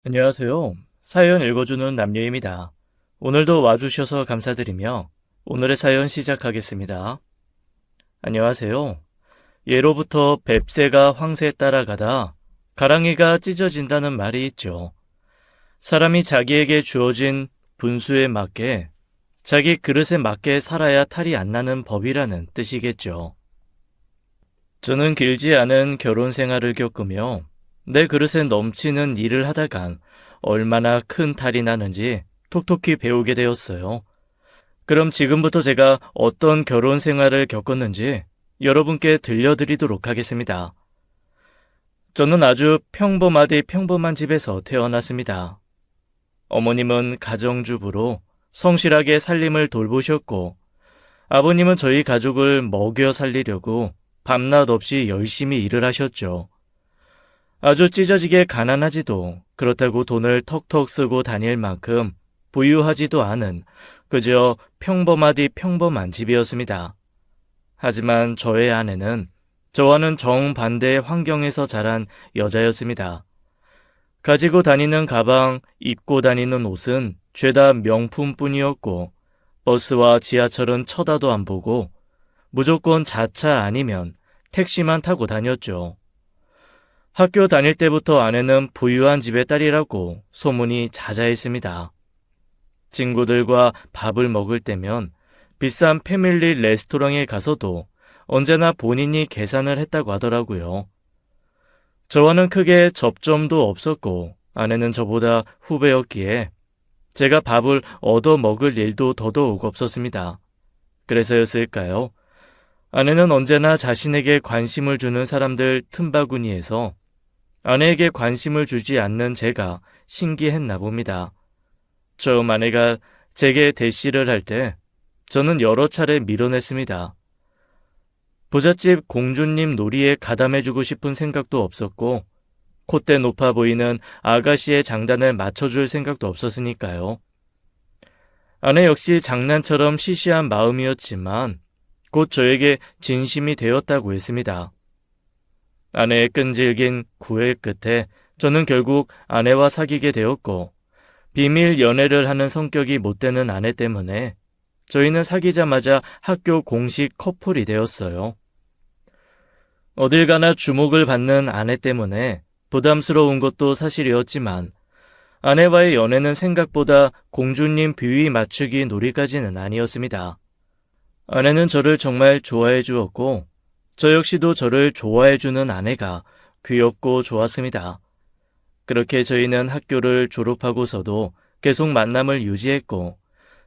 안녕하세요. 사연 읽어주는 남녀입니다. 오늘도 와주셔서 감사드리며 오늘의 사연 시작하겠습니다. 안녕하세요. 예로부터 뱁새가 황새 따라가다 가랑이가 찢어진다는 말이 있죠. 사람이 자기에게 주어진 분수에 맞게 자기 그릇에 맞게 살아야 탈이 안 나는 법이라는 뜻이겠죠. 저는 길지 않은 결혼 생활을 겪으며 내 그릇에 넘치는 일을 하다간 얼마나 큰 탈이 나는지 톡톡히 배우게 되었어요. 그럼 지금부터 제가 어떤 결혼 생활을 겪었는지 여러분께 들려드리도록 하겠습니다. 저는 아주 평범하디 평범한 집에서 태어났습니다. 어머님은 가정주부로 성실하게 살림을 돌보셨고, 아버님은 저희 가족을 먹여 살리려고 밤낮 없이 열심히 일을 하셨죠. 아주 찢어지게 가난하지도 그렇다고 돈을 턱턱 쓰고 다닐 만큼 부유하지도 않은 그저 평범하디 평범한 집이었습니다. 하지만 저의 아내는 저와는 정반대의 환경에서 자란 여자였습니다. 가지고 다니는 가방, 입고 다니는 옷은 죄다 명품뿐이었고 버스와 지하철은 쳐다도 안 보고 무조건 자차 아니면 택시만 타고 다녔죠. 학교 다닐 때부터 아내는 부유한 집의 딸이라고 소문이 자자했습니다. 친구들과 밥을 먹을 때면 비싼 패밀리 레스토랑에 가서도 언제나 본인이 계산을 했다고 하더라고요. 저와는 크게 접점도 없었고 아내는 저보다 후배였기에 제가 밥을 얻어 먹을 일도 더더욱 없었습니다. 그래서였을까요? 아내는 언제나 자신에게 관심을 주는 사람들 틈바구니에서 아내에게 관심을 주지 않는 제가 신기했나 봅니다. 처음 아내가 제게 대시를 할 때 저는 여러 차례 밀어냈습니다. 부잣집 공주님 놀이에 가담해주고 싶은 생각도 없었고 콧대 높아 보이는 아가씨의 장단을 맞춰줄 생각도 없었으니까요. 아내 역시 장난처럼 시시한 마음이었지만 곧 저에게 진심이 되었다고 했습니다. 아내의 끈질긴 구애 끝에 저는 결국 아내와 사귀게 되었고 비밀 연애를 하는 성격이 못 되는 아내 때문에 저희는 사귀자마자 학교 공식 커플이 되었어요. 어딜 가나 주목을 받는 아내 때문에 부담스러운 것도 사실이었지만 아내와의 연애는 생각보다 공주님 비위 맞추기 놀이까지는 아니었습니다. 아내는 저를 정말 좋아해 주었고 저 역시도 저를 좋아해 주는 아내가 귀엽고 좋았습니다. 그렇게 저희는 학교를 졸업하고서도 계속 만남을 유지했고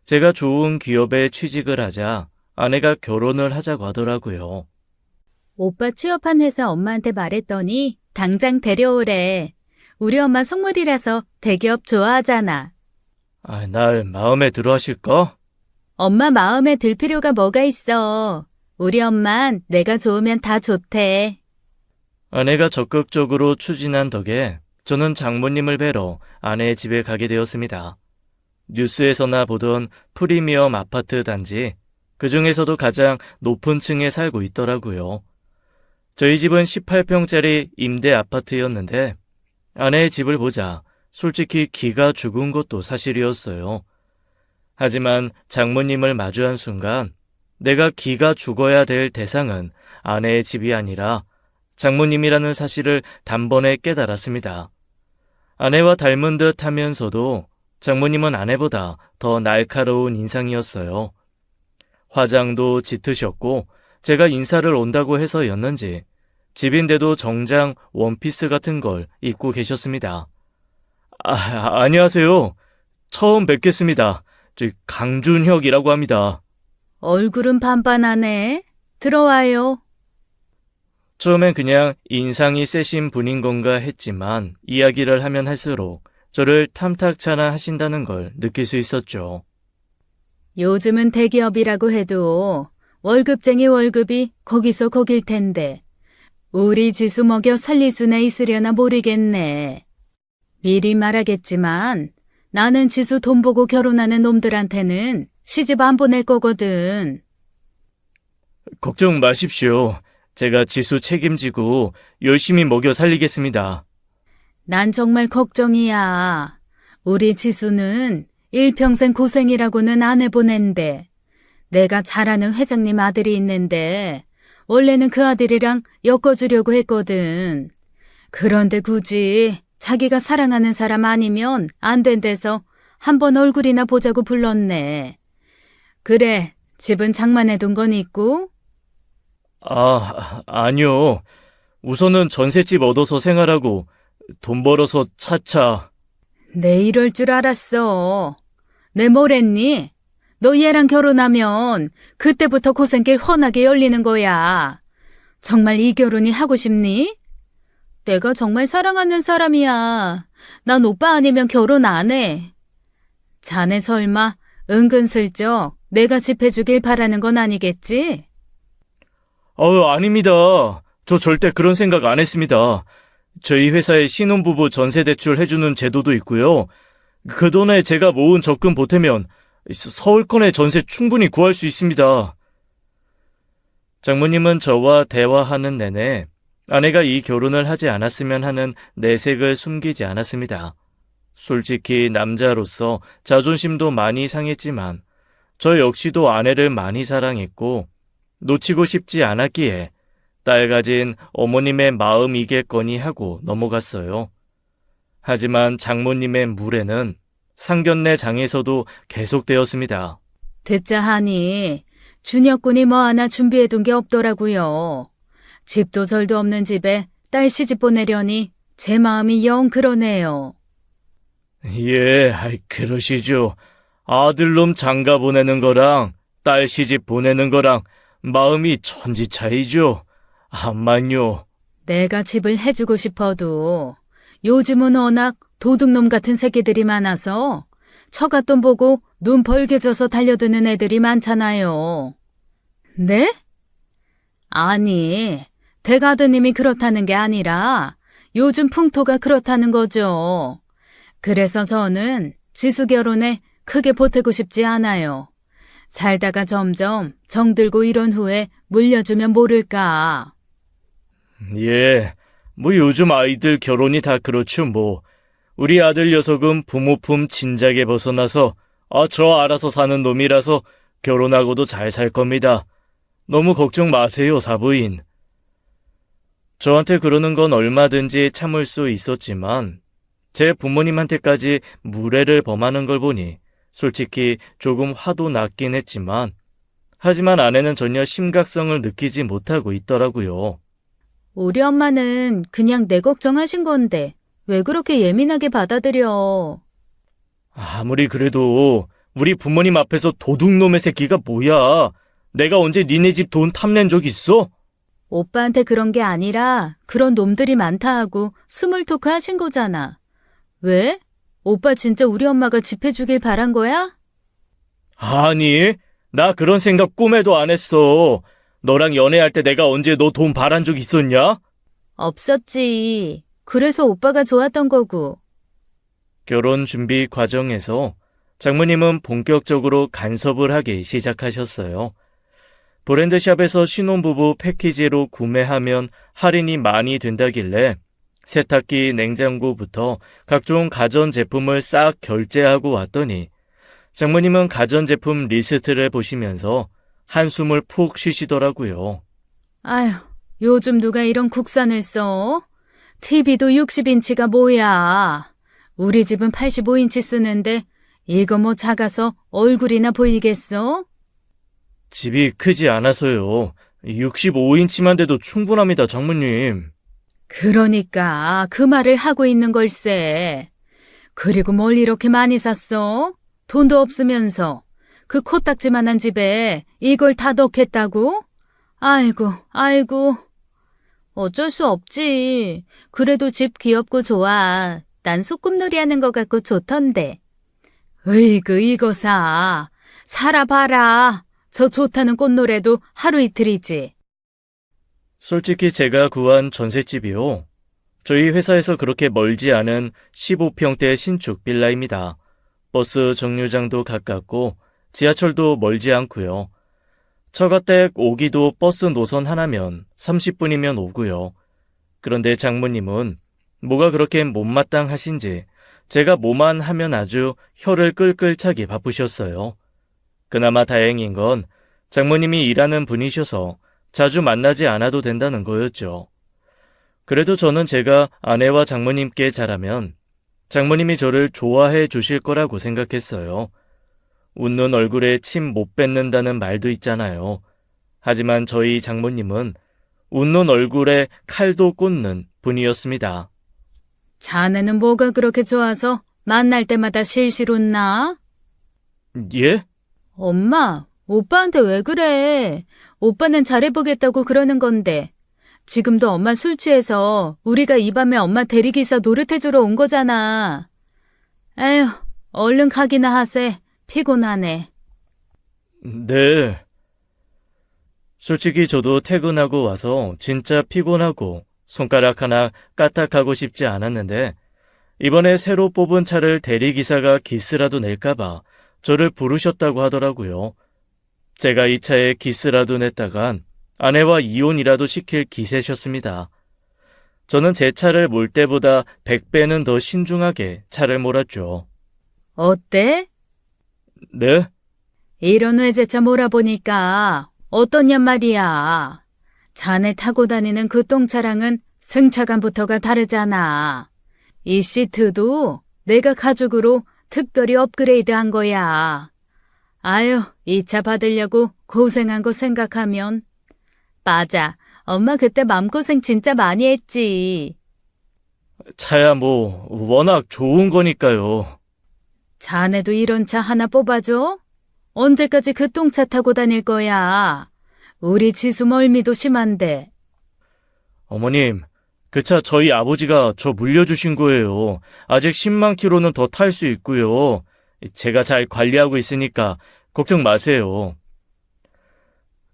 제가 좋은 기업에 취직을 하자 아내가 결혼을 하자고 하더라고요. 오빠 취업한 회사 엄마한테 말했더니 당장 데려오래. 우리 엄마 속물이라서 대기업 좋아하잖아. 날 마음에 들어 하실까? 엄마 마음에 들 필요가 뭐가 있어. 우리 엄만 내가 좋으면 다 좋대. 아내가 적극적으로 추진한 덕에 저는 장모님을 뵈러 아내의 집에 가게 되었습니다. 뉴스에서나 보던 프리미엄 아파트 단지, 그 중에서도 가장 높은 층에 살고 있더라고요. 저희 집은 18평짜리 임대 아파트였는데 아내의 집을 보자 솔직히 기가 죽은 것도 사실이었어요. 하지만 장모님을 마주한 순간 내가 기가 죽어야 될 대상은 아내의 집이 아니라 장모님이라는 사실을 단번에 깨달았습니다. 아내와 닮은 듯 하면서도 장모님은 아내보다 더 날카로운 인상이었어요. 화장도 짙으셨고 제가 인사를 온다고 해서였는지 집인데도 정장 원피스 같은 걸 입고 계셨습니다. 안녕하세요. 처음 뵙겠습니다. 저 강준혁이라고 합니다. 얼굴은 반반하네. 들어와요. 처음엔 그냥 인상이 세신 분인 건가 했지만 이야기를 하면 할수록 저를 탐탁찮아 하신다는 걸 느낄 수 있었죠. 요즘은 대기업이라고 해도 월급쟁이 월급이 거기서 거길 텐데 우리 지수 먹여 살릴 수나 있으려나 모르겠네. 미리 말하겠지만 나는 지수 돈 보고 결혼하는 놈들한테는 시집 안 보낼 거거든. 걱정 마십시오. 제가 지수 책임지고 열심히 먹여 살리겠습니다. 난 정말 걱정이야. 우리 지수는 일평생 고생이라고는 안 해보낸데 내가 잘 아는 회장님 아들이 있는데 원래는 그 아들이랑 엮어주려고 했거든. 그런데 굳이 자기가 사랑하는 사람 아니면 안 된대서 한번 얼굴이나 보자고 불렀네. 그래, 집은 장만해둔 건 있고? 아니요. 우선은 전셋집 얻어서 생활하고 돈 벌어서 차차. 내 이럴 줄 알았어. 내 뭘 했니? 너 얘랑 결혼하면 그때부터 고생길 훤하게 열리는 거야. 정말 이 결혼이 하고 싶니? 내가 정말 사랑하는 사람이야. 난 오빠 아니면 결혼 안 해. 자네 설마 은근슬쩍 내가 집 해주길 바라는 건 아니겠지? 아닙니다. 저 절대 그런 생각 안 했습니다. 저희 회사에 신혼부부 전세대출 해주는 제도도 있고요. 그 돈에 제가 모은 적금 보태면 서울권의 전세 충분히 구할 수 있습니다. 장모님은 저와 대화하는 내내 아내가 이 결혼을 하지 않았으면 하는 내색을 숨기지 않았습니다. 솔직히 남자로서 자존심도 많이 상했지만 저 역시도 아내를 많이 사랑했고 놓치고 싶지 않았기에 딸 가진 어머님의 마음이겠거니 하고 넘어갔어요. 하지만 장모님의 물에는 상견례 장에서도 계속되었습니다. 듣자 하니 준혁군이 뭐 하나 준비해둔 게 없더라고요. 집도 절도 없는 집에 딸 시집 보내려니 제 마음이 영 그러네요. 예, 그러시죠. 아들놈 장가 보내는 거랑 딸 시집 보내는 거랑 마음이 천지 차이죠. 암만요. 내가 집을 해주고 싶어도 요즘은 워낙 도둑놈 같은 새끼들이 많아서 처갓돈 보고 눈 벌게져서 달려드는 애들이 많잖아요. 네? 아니, 대가드님이 그렇다는 게 아니라 요즘 풍토가 그렇다는 거죠. 그래서 저는 지수 결혼에 크게 보태고 싶지 않아요. 살다가 점점 정들고 이런 후에 물려주면 모를까. 예, 요즘 아이들 결혼이 다 그렇죠, 우리 아들 녀석은 부모 품 진작에 벗어나서 저 알아서 사는 놈이라서 결혼하고도 잘 살 겁니다. 너무 걱정 마세요, 사부인. 저한테 그러는 건 얼마든지 참을 수 있었지만 제 부모님한테까지 무례를 범하는 걸 보니 솔직히 조금 화도 났긴 했지만 하지만 아내는 전혀 심각성을 느끼지 못하고 있더라고요. 우리 엄마는 그냥 내 걱정하신 건데 왜 그렇게 예민하게 받아들여? 아무리 그래도 우리 부모님 앞에서 도둑놈의 새끼가 뭐야? 내가 언제 니네 집 돈 탐낸 적 있어? 오빠한테 그런 게 아니라 그런 놈들이 많다 하고 스몰 토크 하신 거잖아. 왜? 오빠 진짜 우리 엄마가 집 해주길 바란 거야? 아니, 나 그런 생각 꿈에도 안 했어. 너랑 연애할 때 내가 언제 너 돈 바란 적 있었냐? 없었지. 그래서 오빠가 좋았던 거고. 결혼 준비 과정에서 장모님은 본격적으로 간섭을 하기 시작하셨어요. 브랜드샵에서 신혼부부 패키지로 구매하면 할인이 많이 된다길래 세탁기, 냉장고부터 각종 가전제품을 싹 결제하고 왔더니 장모님은 가전제품 리스트를 보시면서 한숨을 푹 쉬시더라고요. 아휴, 요즘 누가 이런 국산을 써? TV도 60인치가 뭐야. 우리 집은 85인치 쓰는데 이거 뭐 작아서 얼굴이나 보이겠어? 집이 크지 않아서요. 65인치만 돼도 충분합니다, 장모님. 그러니까 그 말을 하고 있는 걸세. 그리고 뭘 이렇게 많이 샀어? 돈도 없으면서 그 코딱지만한 집에 이걸 다 넣겠다고? 아이고, 아이고. 어쩔 수 없지. 그래도 집 귀엽고 좋아. 난 소꿉놀이 하는 것 같고 좋던데. 으이그 이거 사라 봐라. 저 좋다는 꽃노래도 하루 이틀이지. 솔직히 제가 구한 전셋집이요. 저희 회사에서 그렇게 멀지 않은 15평대 신축 빌라입니다. 버스 정류장도 가깝고 지하철도 멀지 않고요. 처가댁 오기도 버스 노선 하나면 30분이면 오고요. 그런데 장모님은 뭐가 그렇게 못마땅하신지 제가 뭐만 하면 아주 혀를 끌끌 차기 바쁘셨어요. 그나마 다행인 건 장모님이 일하는 분이셔서 자주 만나지 않아도 된다는 거였죠. 그래도 저는 제가 아내와 장모님께 잘하면 장모님이 저를 좋아해 주실 거라고 생각했어요. 웃는 얼굴에 침 못 뱉는다는 말도 있잖아요. 하지만 저희 장모님은 웃는 얼굴에 칼도 꽂는 분이었습니다. 자네는 뭐가 그렇게 좋아서 만날 때마다 실실 웃나? 예? 엄마, 오빠한테 왜 그래? 오빠는 잘해보겠다고 그러는 건데. 지금도 엄마 술 취해서 우리가 이 밤에 엄마 대리기사 노릇해주러 온 거잖아. 에휴, 얼른 가기나 하세. 피곤하네. 네. 솔직히 저도 퇴근하고 와서 진짜 피곤하고 손가락 하나 까딱하고 싶지 않았는데 이번에 새로 뽑은 차를 대리기사가 기스라도 낼까봐 저를 부르셨다고 하더라고요. 제가 이 차에 기스라도 냈다간 아내와 이혼이라도 시킬 기세셨습니다. 저는 제 차를 몰 때보다 100배는 더 신중하게 차를 몰았죠. 어때? 네? 이런 외제차 몰아보니까 어떠냔 말이야. 자네 타고 다니는 그 똥차랑은 승차감부터가 다르잖아. 이 시트도 내가 가죽으로 특별히 업그레이드 한 거야. 아유, 이 차 받으려고 고생한 거 생각하면. 맞아, 엄마 그때 맘고생 진짜 많이 했지. 차야 뭐 워낙 좋은 거니까요. 자네도 이런 차 하나 뽑아줘? 언제까지 그 똥차 타고 다닐 거야? 우리 지수 멀미도 심한데. 어머님, 그 차 저희 아버지가 저 물려주신 거예요. 아직 10만 킬로는 더 탈 수 있고요. 제가 잘 관리하고 있으니까 걱정 마세요.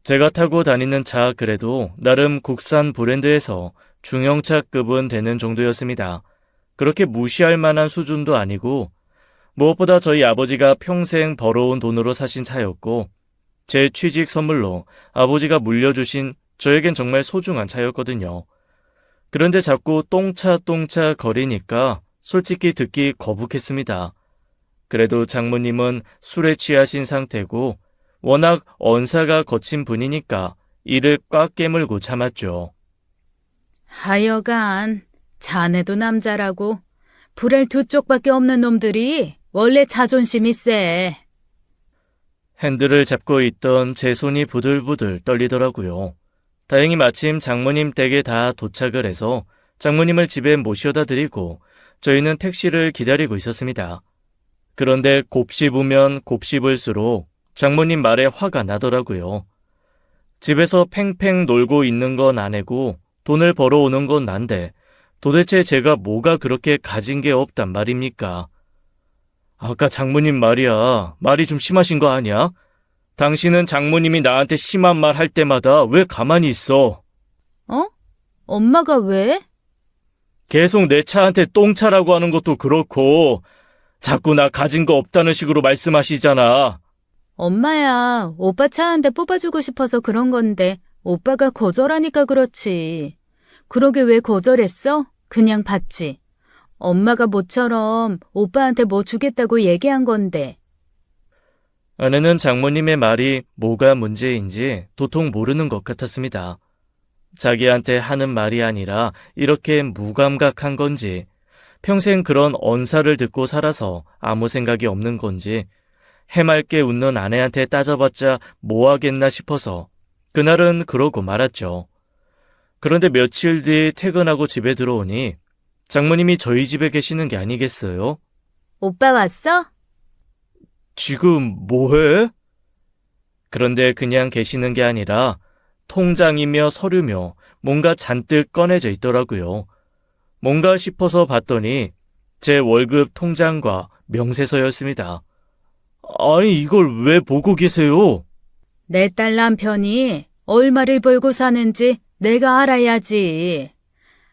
제가 타고 다니는 차 그래도 나름 국산 브랜드에서 중형차급은 되는 정도였습니다. 그렇게 무시할 만한 수준도 아니고 무엇보다 저희 아버지가 평생 벌어온 돈으로 사신 차였고 제 취직 선물로 아버지가 물려주신 저에겐 정말 소중한 차였거든요. 그런데 자꾸 똥차 거리니까 솔직히 듣기 거북했습니다. 그래도 장모님은 술에 취하신 상태고 워낙 언사가 거친 분이니까 이를 꽉 깨물고 참았죠. 하여간 자네도 남자라고 불알 두 쪽밖에 없는 놈들이 원래 자존심이 세. 핸들을 잡고 있던 제 손이 부들부들 떨리더라고요. 다행히 마침 장모님 댁에 다 도착을 해서 장모님을 집에 모셔다 드리고 저희는 택시를 기다리고 있었습니다. 그런데 곱씹으면 곱씹을수록 장모님 말에 화가 나더라고요. 집에서 팽팽 놀고 있는 건 아내고 돈을 벌어오는 건 난데 도대체 제가 뭐가 그렇게 가진 게 없단 말입니까? 아까 장모님 말이야. 말이 좀 심하신 거 아니야? 당신은 장모님이 나한테 심한 말 할 때마다 왜 가만히 있어? 어? 엄마가 왜? 계속 내 차한테 똥차라고 하는 것도 그렇고 자꾸 나 가진 거 없다는 식으로 말씀하시잖아. 엄마야, 오빠 차 한 대 뽑아주고 싶어서 그런 건데 오빠가 거절하니까 그렇지. 그러게 왜 거절했어? 그냥 받지. 엄마가 모처럼 오빠한테 뭐 주겠다고 얘기한 건데. 아내는 장모님의 말이 뭐가 문제인지 도통 모르는 것 같았습니다. 자기한테 하는 말이 아니라 이렇게 무감각한 건지, 평생 그런 언사를 듣고 살아서 아무 생각이 없는 건지, 해맑게 웃는 아내한테 따져봤자 뭐 하겠나 싶어서 그날은 그러고 말았죠. 그런데 며칠 뒤 퇴근하고 집에 들어오니 장모님이 저희 집에 계시는 게 아니겠어요? 오빠 왔어? 지금 뭐해? 그런데 그냥 계시는 게 아니라 통장이며 서류며 뭔가 잔뜩 꺼내져 있더라고요. 뭔가 싶어서 봤더니 제 월급 통장과 명세서였습니다. 아니, 이걸 왜 보고 계세요? 내 딸 남편이 얼마를 벌고 사는지 내가 알아야지.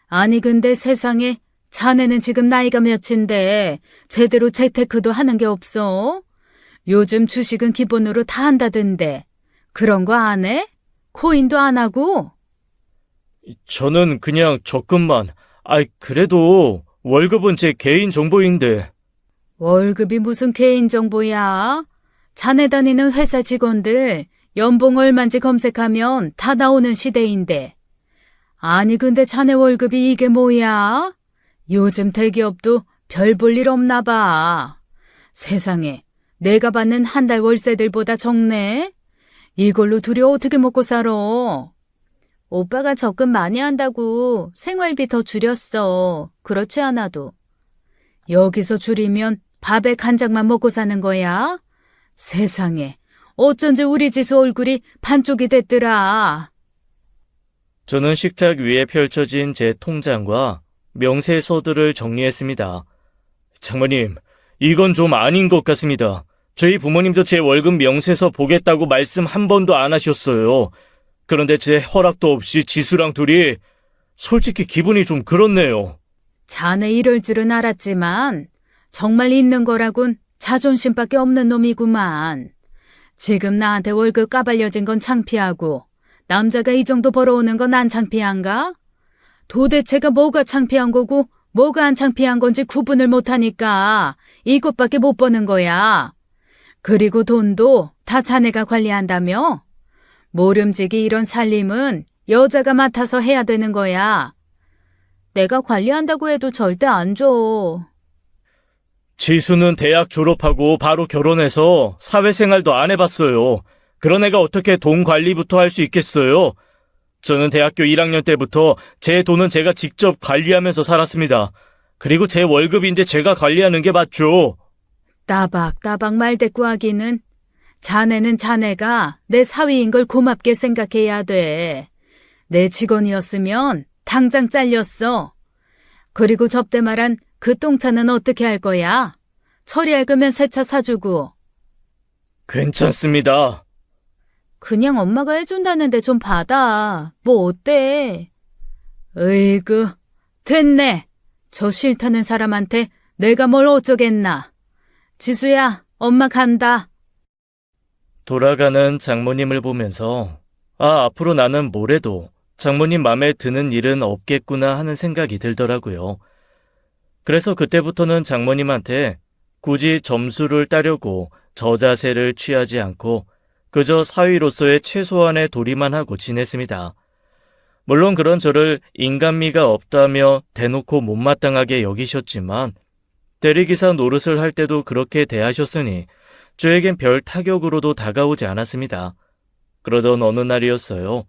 아니 근데 세상에 자네는 지금 나이가 몇인데 제대로 재테크도 하는 게 없어? 요즘 주식은 기본으로 다 한다던데 그런 거 안 해? 코인도 안 하고? 저는 그냥 적금만 그래도 월급은 제 개인 정보인데. 월급이 무슨 개인정보야? 자네 다니는 회사 직원들 연봉 얼만지 검색하면 다 나오는 시대인데. 아니 근데 자네 월급이 이게 뭐야? 요즘 대기업도 별 볼 일 없나 봐. 세상에, 내가 받는 한 달 월세들보다 적네? 이걸로 둘이 어떻게 먹고 살아? 오빠가 적금 많이 한다고 생활비 더 줄였어. 그렇지 않아도. 여기서 줄이면 밥에 간장만 먹고 사는 거야? 세상에, 어쩐지 우리 지수 얼굴이 반쪽이 됐더라. 저는 식탁 위에 펼쳐진 제 통장과 명세서들을 정리했습니다. 장모님, 이건 좀 아닌 것 같습니다. 저희 부모님도 제 월급 명세서 보겠다고 말씀 한 번도 안 하셨어요. 그런데 제 허락도 없이 지수랑 둘이 솔직히 기분이 좀 그렇네요. 자네 이럴 줄은 알았지만 정말 있는 거라곤 자존심밖에 없는 놈이구만. 지금 나한테 월급 까발려진 건 창피하고 남자가 이 정도 벌어오는 건 안 창피한가? 도대체가 뭐가 창피한 거고 뭐가 안 창피한 건지 구분을 못하니까 이것밖에 못 버는 거야. 그리고 돈도 다 자네가 관리한다며? 모름지기 이런 살림은 여자가 맡아서 해야 되는 거야. 내가 관리한다고 해도 절대 안 줘. 지수는 대학 졸업하고 바로 결혼해서 사회생활도 안 해봤어요. 그런 애가 어떻게 돈 관리부터 할 수 있겠어요? 저는 대학교 1학년 때부터 제 돈은 제가 직접 관리하면서 살았습니다. 그리고 제 월급인데 제가 관리하는 게 맞죠. 따박따박 말대꾸하기는. 자네는 자네가 내 사위인 걸 고맙게 생각해야 돼. 내 직원이었으면 당장 잘렸어. 그리고 접대 말한 그 똥차는 어떻게 할 거야? 처리할 거면 새 차 사주고. 괜찮습니다. 그냥 엄마가 해준다는데 좀 받아. 뭐 어때? 으이구, 됐네. 저 싫다는 사람한테 내가 뭘 어쩌겠나. 지수야, 엄마 간다. 돌아가는 장모님을 보면서 앞으로 나는 뭘 해도 장모님 맘에 드는 일은 없겠구나 하는 생각이 들더라고요. 그래서 그때부터는 장모님한테 굳이 점수를 따려고 저자세를 취하지 않고 그저 사위로서의 최소한의 도리만 하고 지냈습니다. 물론 그런 저를 인간미가 없다며 대놓고 못마땅하게 여기셨지만 대리기사 노릇을 할 때도 그렇게 대하셨으니 저에겐 별 타격으로도 다가오지 않았습니다. 그러던 어느 날이었어요.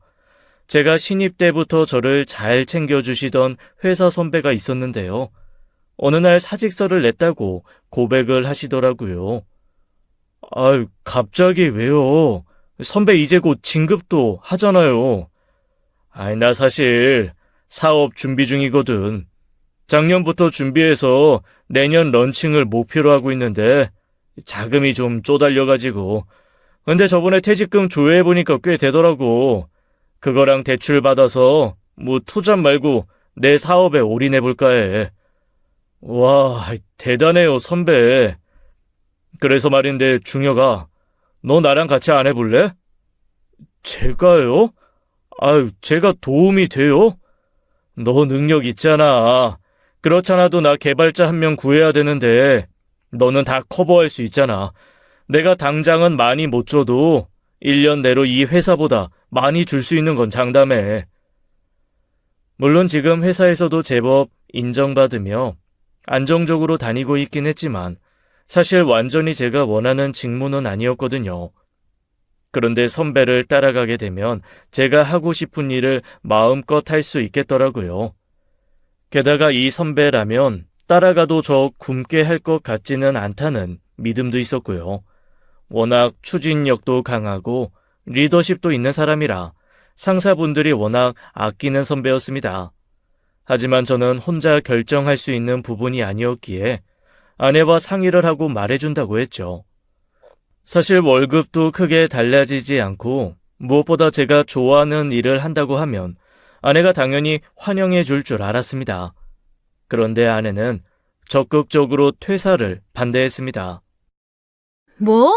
제가 신입 때부터 저를 잘 챙겨주시던 회사 선배가 있었는데요. 어느 날 사직서를 냈다고 고백을 하시더라고요. 갑자기 왜요? 선배 이제 곧 진급도 하잖아요. 나 사실 사업 준비 중이거든. 작년부터 준비해서 내년 런칭을 목표로 하고 있는데 자금이 좀 쪼달려가지고. 근데 저번에 퇴직금 조회해보니까 꽤 되더라고. 그거랑 대출 받아서 투잡 말고 내 사업에 올인해볼까 해. 와, 대단해요, 선배. 그래서 말인데 중혁아, 너 나랑 같이 안 해볼래? 제가요? 제가 도움이 돼요? 너 능력 있잖아. 그렇잖아도 나 개발자 한 명 구해야 되는데 너는 다 커버할 수 있잖아. 내가 당장은 많이 못 줘도 1년 내로 이 회사보다 많이 줄 수 있는 건 장담해. 물론 지금 회사에서도 제법 인정받으며 안정적으로 다니고 있긴 했지만 사실 완전히 제가 원하는 직무는 아니었거든요. 그런데 선배를 따라가게 되면 제가 하고 싶은 일을 마음껏 할 수 있겠더라고요. 게다가 이 선배라면 따라가도 저 굶게 할 것 같지는 않다는 믿음도 있었고요. 워낙 추진력도 강하고 리더십도 있는 사람이라 상사분들이 워낙 아끼는 선배였습니다. 하지만 저는 혼자 결정할 수 있는 부분이 아니었기에 아내와 상의를 하고 말해준다고 했죠. 사실 월급도 크게 달라지지 않고 무엇보다 제가 좋아하는 일을 한다고 하면 아내가 당연히 환영해 줄 줄 알았습니다. 그런데 아내는 적극적으로 퇴사를 반대했습니다. 뭐?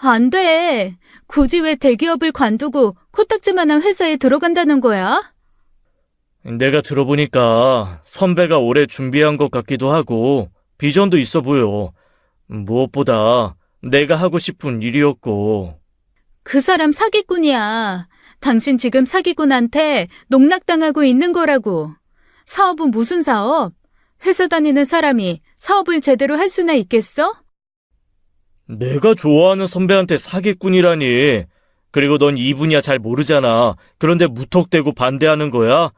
안 돼. 굳이 왜 대기업을 관두고 코딱지만한 회사에 들어간다는 거야? 내가 들어보니까 선배가 오래 준비한 것 같기도 하고 비전도 있어 보여. 무엇보다 내가 하고 싶은 일이었고. 그 사람 사기꾼이야. 당신 지금 사기꾼한테 농락당하고 있는 거라고. 사업은 무슨 사업? 회사 다니는 사람이 사업을 제대로 할 수나 있겠어? 내가 좋아하는 선배한테 사기꾼이라니. 그리고 넌 이 분야 잘 모르잖아. 그런데 무턱대고 반대하는 거야?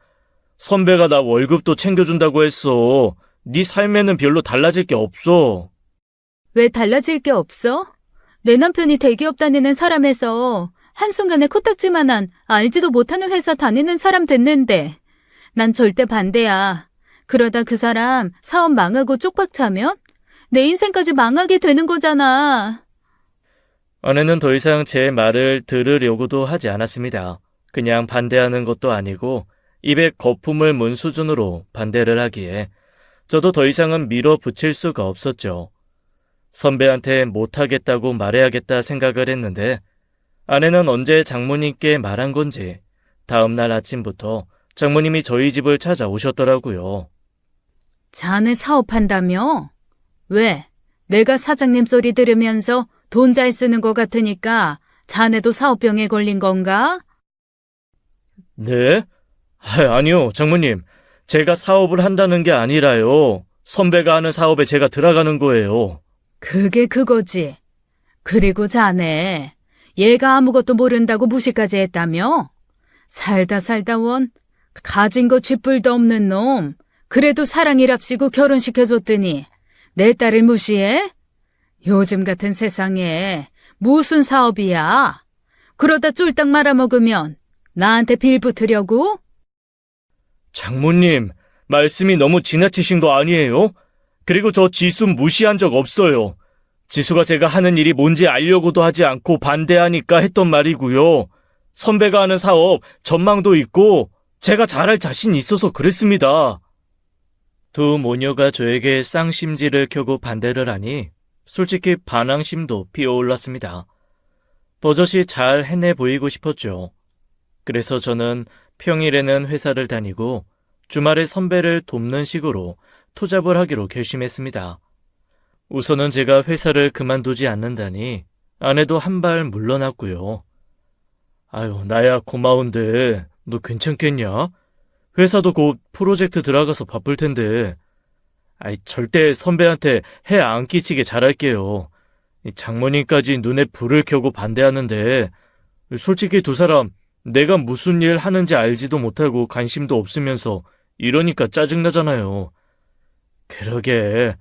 선배가 나 월급도 챙겨준다고 했어. 네 삶에는 별로 달라질 게 없어. 왜 달라질 게 없어? 내 남편이 대기업 다니는 사람에서 한순간에 코딱지만한 알지도 못하는 회사 다니는 사람 됐는데 난 절대 반대야. 그러다 그 사람 사업 망하고 쪽박 차면 내 인생까지 망하게 되는 거잖아. 아내는 더 이상 제 말을 들으려고도 하지 않았습니다. 그냥 반대하는 것도 아니고 입에 거품을 문 수준으로 반대를 하기에 저도 더 이상은 밀어붙일 수가 없었죠. 선배한테 못하겠다고 말해야겠다 생각을 했는데 아내는 언제 장모님께 말한 건지 다음날 아침부터 장모님이 저희 집을 찾아오셨더라고요. 자네 사업한다며? 왜? 내가 사장님 소리 들으면서 돈 잘 쓰는 것 같으니까 자네도 사업병에 걸린 건가? 네? 아니요, 장모님. 제가 사업을 한다는 게 아니라요. 선배가 하는 사업에 제가 들어가는 거예요. 그게 그거지. 그리고 자네, 얘가 아무것도 모른다고 무시까지 했다며? 살다 원, 가진 거 쥐뿔도 없는 놈. 그래도 사랑이랍시고 결혼시켜줬더니 내 딸을 무시해? 요즘 같은 세상에 무슨 사업이야? 그러다 쫄딱 말아먹으면 나한테 빌붙으려고? 장모님, 말씀이 너무 지나치신 거 아니에요? 그리고 저 지수 무시한 적 없어요. 지수가 제가 하는 일이 뭔지 알려고도 하지 않고 반대하니까 했던 말이고요. 선배가 하는 사업 전망도 있고 제가 잘할 자신 있어서 그랬습니다. 두 모녀가 저에게 쌍심지를 켜고 반대를 하니 솔직히 반항심도 피어올랐습니다. 버젓이 잘 해내 보이고 싶었죠. 그래서 저는 평일에는 회사를 다니고 주말에 선배를 돕는 식으로 투잡을 하기로 결심했습니다. 우선은 제가 회사를 그만두지 않는다니 아내도 한 발 물러났고요. 아유, 나야 고마운데 너 괜찮겠냐? 회사도 곧 프로젝트 들어가서 바쁠 텐데. 아이, 절대 선배한테 해 안 끼치게 잘할게요. 장모님까지 눈에 불을 켜고 반대하는데 솔직히 두 사람 내가 무슨 일 하는지 알지도 못하고 관심도 없으면서 이러니까 짜증나잖아요. 그러게.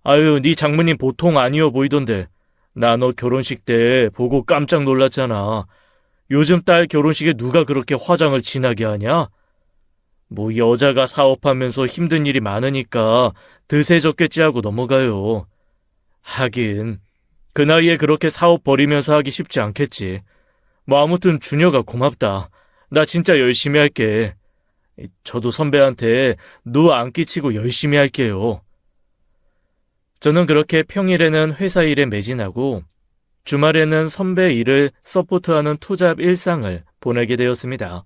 아유, 네 장모님 보통 아니어 보이던데. 나 너 결혼식 때 보고 깜짝 놀랐잖아. 요즘 딸 결혼식에 누가 그렇게 화장을 진하게 하냐? 뭐 여자가 사업하면서 힘든 일이 많으니까 드세졌겠지 하고 넘어가요. 하긴 그 나이에 그렇게 사업 벌이면서 하기 쉽지 않겠지. 뭐 아무튼 준혁아 고맙다. 나 진짜 열심히 할게. 저도 선배한테 누 안 끼치고 열심히 할게요. 저는 그렇게 평일에는 회사 일에 매진하고 주말에는 선배 일을 서포트하는 투잡 일상을 보내게 되었습니다.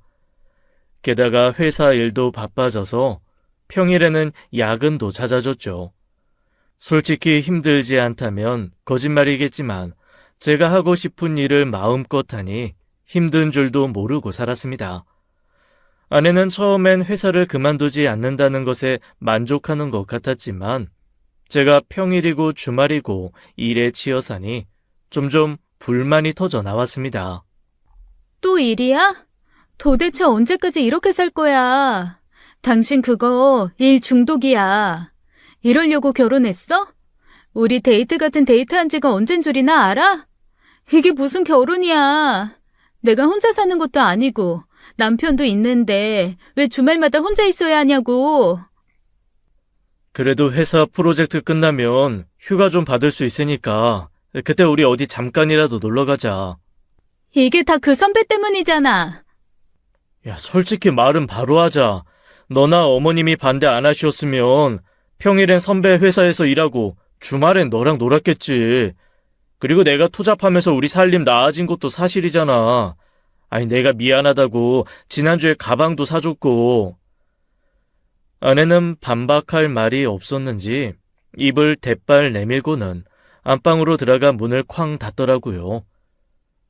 게다가 회사 일도 바빠져서 평일에는 야근도 잦아졌죠. 솔직히 힘들지 않다면 거짓말이겠지만 제가 하고 싶은 일을 마음껏 하니 힘든 줄도 모르고 살았습니다. 아내는 처음엔 회사를 그만두지 않는다는 것에 만족하는 것 같았지만 제가 평일이고 주말이고 일에 치여 사니 점점 불만이 터져 나왔습니다. 또 일이야? 도대체 언제까지 이렇게 살 거야? 당신 그거 일 중독이야. 이러려고 결혼했어? 우리 데이트 같은 데이트한 지가 언젠 줄이나 알아? 이게 무슨 결혼이야. 내가 혼자 사는 것도 아니고 남편도 있는데 왜 주말마다 혼자 있어야 하냐고. 그래도 회사 프로젝트 끝나면 휴가 좀 받을 수 있으니까 그때 우리 어디 잠깐이라도 놀러 가자. 이게 다 그 선배 때문이잖아. 야, 솔직히 말은 바로 하자. 너나 어머님이 반대 안 하셨으면 평일엔 선배 회사에서 일하고 주말엔 너랑 놀았겠지. 그리고 내가 투잡하면서 우리 살림 나아진 것도 사실이잖아. 아니, 내가 미안하다고 지난주에 가방도 사줬고. 아내는 반박할 말이 없었는지 입을 대빨 내밀고는 안방으로 들어가 문을 쾅 닫더라고요.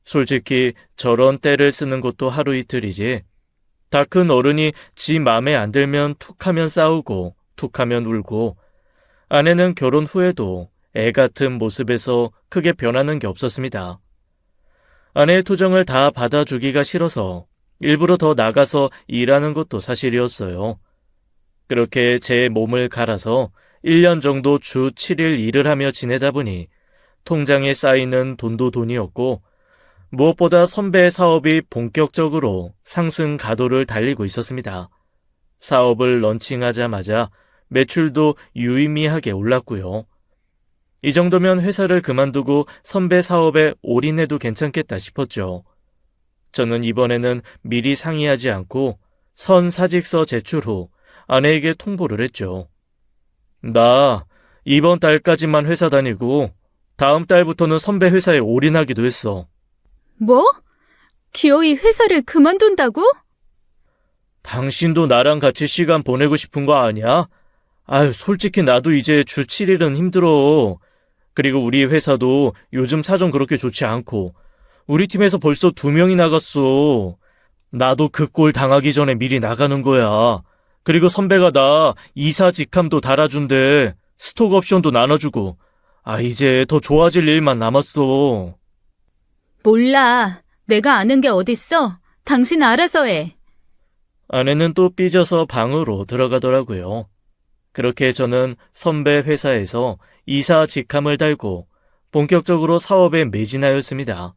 솔직히 저런 때를 쓰는 것도 하루 이틀이지. 다 큰 어른이 지 맘에 안 들면 툭하면 싸우고 툭하면 울고, 아내는 결혼 후에도 애 같은 모습에서 크게 변하는 게 없었습니다. 아내의 투정을 다 받아주기가 싫어서 일부러 더 나가서 일하는 것도 사실이었어요. 그렇게 제 몸을 갈아서 1년 정도 주 7일 일을 하며 지내다 보니 통장에 쌓이는 돈도 돈이었고, 무엇보다 선배의 사업이 본격적으로 상승 가도를 달리고 있었습니다. 사업을 런칭하자마자 매출도 유의미하게 올랐고요. 이 정도면 회사를 그만두고 선배 사업에 올인해도 괜찮겠다 싶었죠. 저는 이번에는 미리 상의하지 않고 선사직서 제출 후 아내에게 통보를 했죠. 나 이번 달까지만 회사 다니고 다음 달부터는 선배 회사에 올인하기도 했어. 뭐? 기어이 회사를 그만둔다고? 당신도 나랑 같이 시간 보내고 싶은 거 아니야? 아유, 솔직히 나도 이제 주 7일은 힘들어. 그리고 우리 회사도 요즘 사정 그렇게 좋지 않고 우리 팀에서 벌써 2명이 나갔어. 나도 그 꼴 당하기 전에 미리 나가는 거야. 그리고 선배가 나 이사 직함도 달아준대. 스톡 옵션도 나눠주고. 이제 더 좋아질 일만 남았어. 몰라. 내가 아는 게 어딨어. 당신 알아서 해. 아내는 또 삐져서 방으로 들어가더라고요. 그렇게 저는 선배 회사에서 이사 직함을 달고 본격적으로 사업에 매진하였습니다.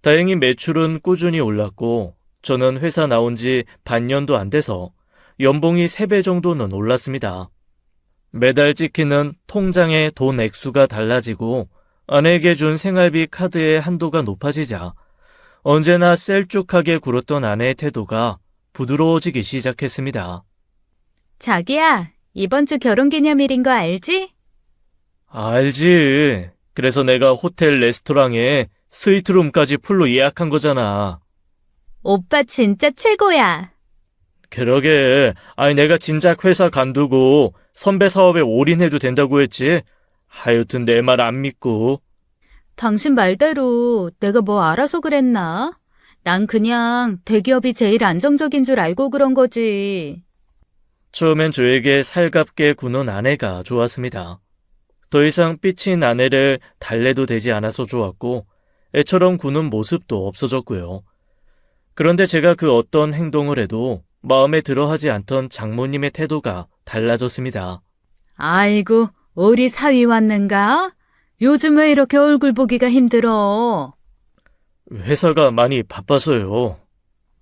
다행히 매출은 꾸준히 올랐고 저는 회사 나온 지 반년도 안 돼서 연봉이 3배 정도는 올랐습니다. 매달 찍히는 통장의 돈 액수가 달라지고 아내에게 준 생활비 카드의 한도가 높아지자 언제나 셀쭉하게 굴었던 아내의 태도가 부드러워지기 시작했습니다. 자기야, 이번 주 결혼기념일인 거 알지? 알지. 그래서 내가 호텔 레스토랑에 스위트룸까지 풀로 예약한 거잖아. 오빠 진짜 최고야. 그러게. 내가 진작 회사 간두고 선배 사업에 올인해도 된다고 했지. 하여튼 내 말 안 믿고. 당신 말대로 내가 뭐 알아서 그랬나? 난 그냥 대기업이 제일 안정적인 줄 알고 그런 거지. 처음엔 저에게 살갑게 구는 아내가 좋았습니다. 더 이상 삐친 아내를 달래도 되지 않아서 좋았고 애처럼 구는 모습도 없어졌고요. 그런데 제가 그 어떤 행동을 해도 마음에 들어하지 않던 장모님의 태도가 달라졌습니다. 아이고, 우리 사위 왔는가? 요즘 왜 이렇게 얼굴 보기가 힘들어? 회사가 많이 바빠서요.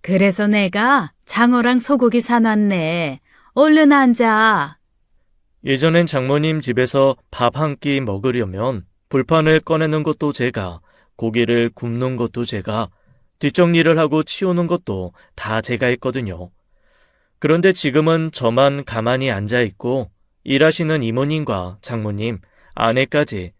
그래서 내가 장어랑 소고기 사놨네. 얼른 앉아. 예전엔 장모님 집에서 밥 한 끼 먹으려면 불판을 꺼내는 것도 제가, 고기를 굽는 것도 제가, 뒷정리를 하고 치우는 것도 다 제가 했거든요. 그런데 지금은 저만 가만히 앉아있고 일하시는 이모님과 장모님, 아내까지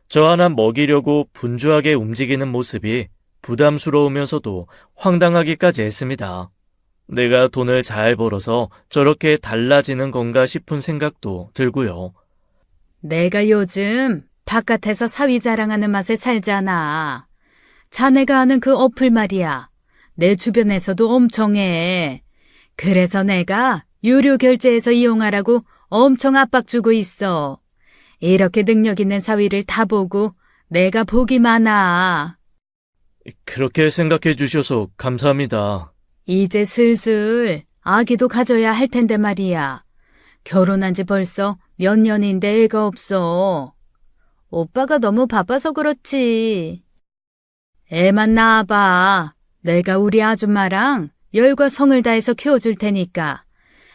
저 하나 먹이려고 분주하게 움직이는 모습이 부담스러우면서도 황당하기까지 했습니다. 내가 돈을 잘 벌어서 저렇게 달라지는 건가 싶은 생각도 들고요. 내가 요즘 바깥에서 사위 자랑하는 맛에 살잖아. 자네가 아는 그 어플 말이야. 내 주변에서도 엄청 해. 그래서 내가 유료 결제해서 이용하라고 엄청 압박 주고 있어. 이렇게 능력 있는 사위를 다 보고 내가 복이 많아. 그렇게 생각해 주셔서 감사합니다. 이제 슬슬 아기도 가져야 할 텐데 말이야. 결혼한 지 벌써 몇 년인데 애가 없어. 오빠가 너무 바빠서 그렇지. 애만 낳아봐. 내가 우리 아줌마랑 열과 성을 다해서 키워줄 테니까.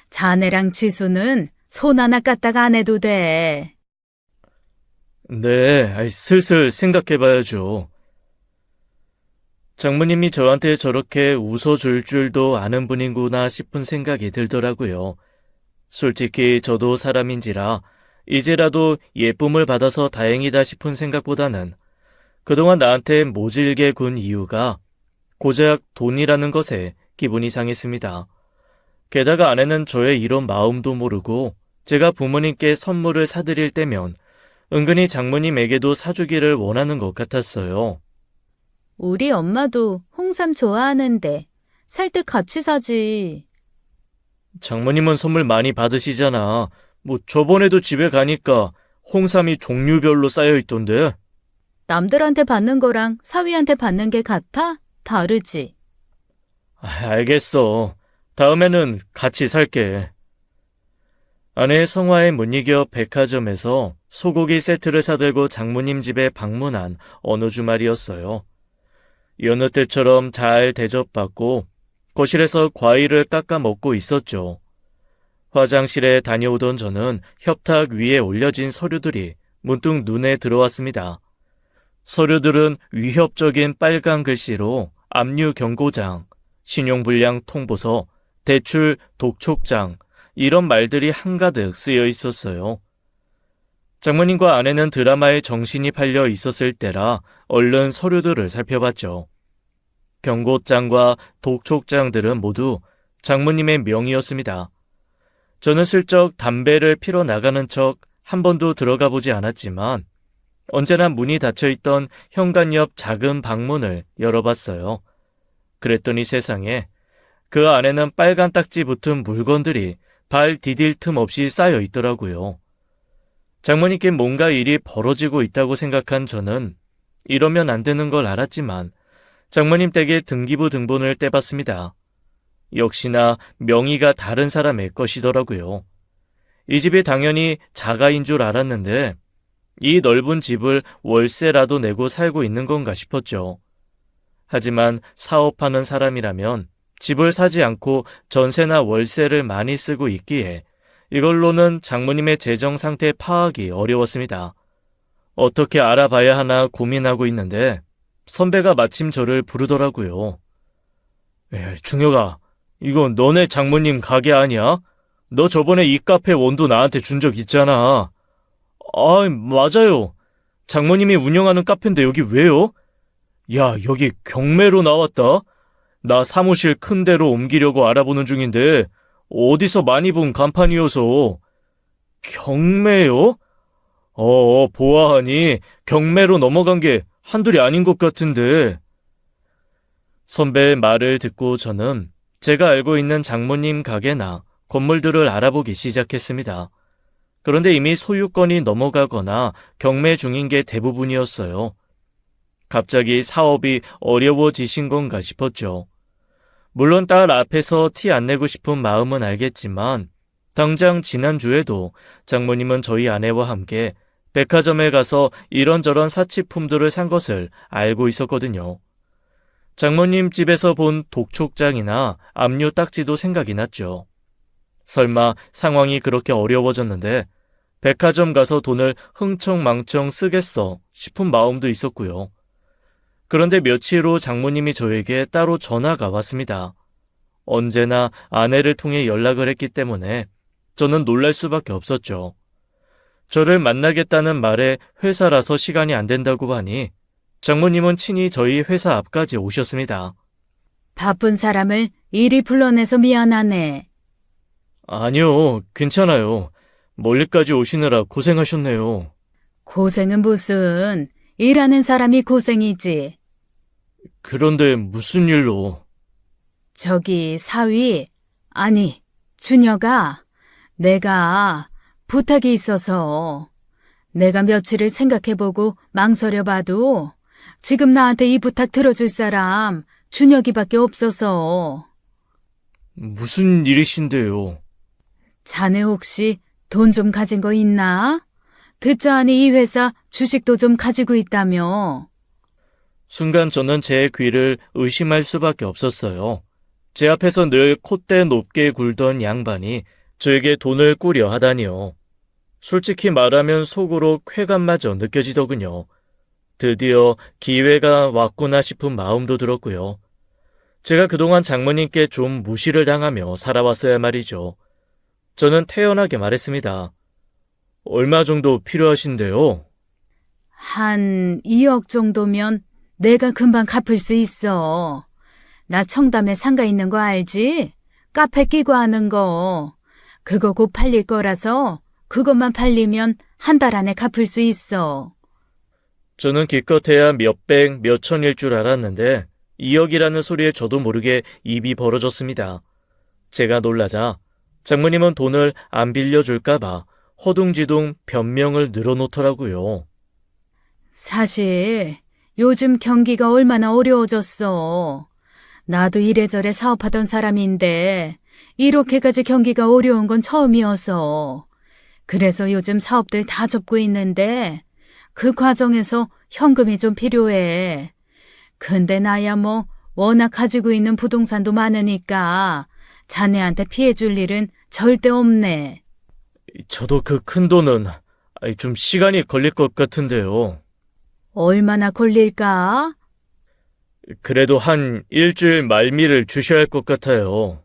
자네랑 지수는 손 하나 까딱 안 해도 돼. 네, 슬슬 생각해 봐야죠. 장모님이 저한테 저렇게 웃어줄 줄도 아는 분이구나 싶은 생각이 들더라고요. 솔직히 저도 사람인지라 이제라도 예쁨을 받아서 다행이다 싶은 생각보다는 그동안 나한테 모질게 군 이유가 고작 돈이라는 것에 기분이 상했습니다. 게다가 아내는 저의 이런 마음도 모르고 제가 부모님께 선물을 사드릴 때면 은근히 장모님에게도 사주기를 원하는 것 같았어요. 우리 엄마도 홍삼 좋아하는데 살 때 같이 사지. 장모님은 선물 많이 받으시잖아. 뭐 저번에도 집에 가니까 홍삼이 종류별로 쌓여 있던데. 남들한테 받는 거랑 사위한테 받는 게 같아? 다르지. 알겠어. 다음에는 같이 살게. 아내의 성화에 못 이겨 백화점에서 소고기 세트를 사들고 장모님 집에 방문한 어느 주말이었어요. 여느 때처럼 잘 대접받고 거실에서 과일을 깎아 먹고 있었죠. 화장실에 다녀오던 저는 협탁 위에 올려진 서류들이 문득 눈에 들어왔습니다. 서류들은 위협적인 빨간 글씨로 압류 경고장, 신용불량 통보서, 대출 독촉장 이런 말들이 한가득 쓰여 있었어요. 장모님과 아내는 드라마에 정신이 팔려 있었을 때라 얼른 서류들을 살펴봤죠. 경고장과 독촉장들은 모두 장모님의 명의였습니다. 저는 슬쩍 담배를 피러 나가는 척 한 번도 들어가 보지 않았지만 언제나 문이 닫혀있던 현관 옆 작은 방문을 열어봤어요. 그랬더니 세상에 그 안에는 빨간 딱지 붙은 물건들이 발 디딜 틈 없이 쌓여 있더라고요. 장모님께 뭔가 일이 벌어지고 있다고 생각한 저는 이러면 안 되는 걸 알았지만 장모님 댁에 등기부 등본을 떼봤습니다. 역시나 명의가 다른 사람의 것이더라고요. 이 집이 당연히 자가인 줄 알았는데 이 넓은 집을 월세라도 내고 살고 있는 건가 싶었죠. 하지만 사업하는 사람이라면 집을 사지 않고 전세나 월세를 많이 쓰고 있기에 이걸로는 장모님의 재정 상태 파악이 어려웠습니다. 어떻게 알아봐야 하나 고민하고 있는데 선배가 마침 저를 부르더라고요. 중혁아, 이거 너네 장모님 가게 아니야? 너 저번에 이 카페 원두 나한테 준 적 있잖아. 맞아요. 장모님이 운영하는 카페인데 여기 왜요? 야, 여기 경매로 나왔다. 나 사무실 큰 데로 옮기려고 알아보는 중인데 어디서 많이 본 간판이어서. 경매요? 보아하니 경매로 넘어간 게 한둘이 아닌 것 같은데. 선배의 말을 듣고 저는 제가 알고 있는 장모님 가게나 건물들을 알아보기 시작했습니다. 그런데 이미 소유권이 넘어가거나 경매 중인 게 대부분이었어요. 갑자기 사업이 어려워지신 건가 싶었죠. 물론 딸 앞에서 티 안 내고 싶은 마음은 알겠지만 당장 지난주에도 장모님은 저희 아내와 함께 백화점에 가서 이런저런 사치품들을 산 것을 알고 있었거든요. 장모님 집에서 본 독촉장이나 압류 딱지도 생각이 났죠. 설마 상황이 그렇게 어려워졌는데 백화점 가서 돈을 흥청망청 쓰겠어 싶은 마음도 있었고요. 그런데 며칠 후 장모님이 저에게 따로 전화가 왔습니다. 언제나 아내를 통해 연락을 했기 때문에 저는 놀랄 수밖에 없었죠. 저를 만나겠다는 말에 회사라서 시간이 안 된다고 하니 장모님은 친히 저희 회사 앞까지 오셨습니다. 바쁜 사람을 이리 불러내서 미안하네. 아니요, 괜찮아요. 멀리까지 오시느라 고생하셨네요. 고생은 무슨, 일하는 사람이 고생이지. 그런데 무슨 일로? 저기 사위, 아니, 준혁아, 내가 부탁이 있어서 내가 며칠을 생각해보고 망설여봐도 지금 나한테 이 부탁 들어줄 사람 준혁이밖에 없어서. 무슨 일이신데요? 자네 혹시 돈 좀 가진 거 있나? 듣자하니 이 회사 주식도 좀 가지고 있다며. 순간 저는 제 귀를 의심할 수밖에 없었어요. 제 앞에서 늘 콧대 높게 굴던 양반이 저에게 돈을 꾸려 하다니요. 솔직히 말하면 속으로 쾌감마저 느껴지더군요. 드디어 기회가 왔구나 싶은 마음도 들었고요. 제가 그동안 장모님께 좀 무시를 당하며 살아왔어야 말이죠. 저는 태연하게 말했습니다. 얼마 정도 필요하신데요? 한 2억 정도면 내가 금방 갚을 수 있어. 나 청담에 상가 있는 거 알지? 카페 끼고 하는 거. 그거 곧 팔릴 거라서 그것만 팔리면 한 달 안에 갚을 수 있어. 저는 기껏해야 몇백, 몇천일 줄 알았는데 2억이라는 소리에 저도 모르게 입이 벌어졌습니다. 제가 놀라자 장모님은 돈을 안 빌려줄까봐 허둥지둥 변명을 늘어놓더라고요. 사실 요즘 경기가 얼마나 어려워졌어. 나도 이래저래 사업하던 사람인데 이렇게까지 경기가 어려운 건 처음이어서. 그래서 요즘 사업들 다 접고 있는데 그 과정에서 현금이 좀 필요해. 근데 나야 뭐 워낙 가지고 있는 부동산도 많으니까 자네한테 피해 줄 일은 절대 없네. 저도 그 큰 돈은 좀 시간이 걸릴 것 같은데요. 얼마나 걸릴까? 그래도 한 일주일 말미를 주셔야 할 것 같아요.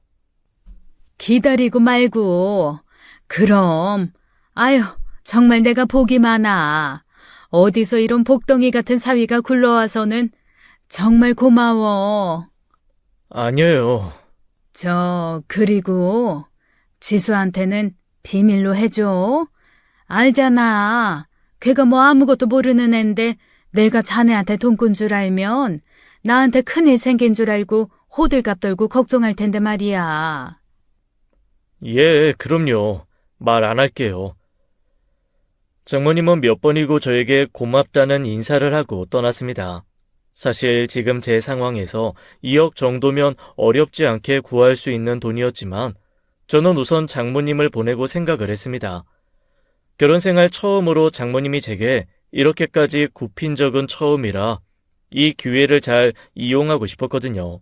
기다리고 말고. 그럼, 아유, 정말 내가 복이 많아. 어디서 이런 복덩이 같은 사위가 굴러와서는 정말 고마워. 아니에요. 그리고 지수한테는 비밀로 해줘. 알잖아. 걔가 뭐 아무것도 모르는 앤데 내가 자네한테 돈 꾼 줄 알면 나한테 큰일 생긴 줄 알고 호들갑 떨고 걱정할 텐데 말이야. 예, 그럼요. 말 안 할게요. 장모님은 몇 번이고 저에게 고맙다는 인사를 하고 떠났습니다. 사실 지금 제 상황에서 2억 정도면 어렵지 않게 구할 수 있는 돈이었지만 저는 우선 장모님을 보내고 생각을 했습니다. 결혼 생활 처음으로 장모님이 제게 이렇게까지 굽힌 적은 처음이라 이 기회를 잘 이용하고 싶었거든요.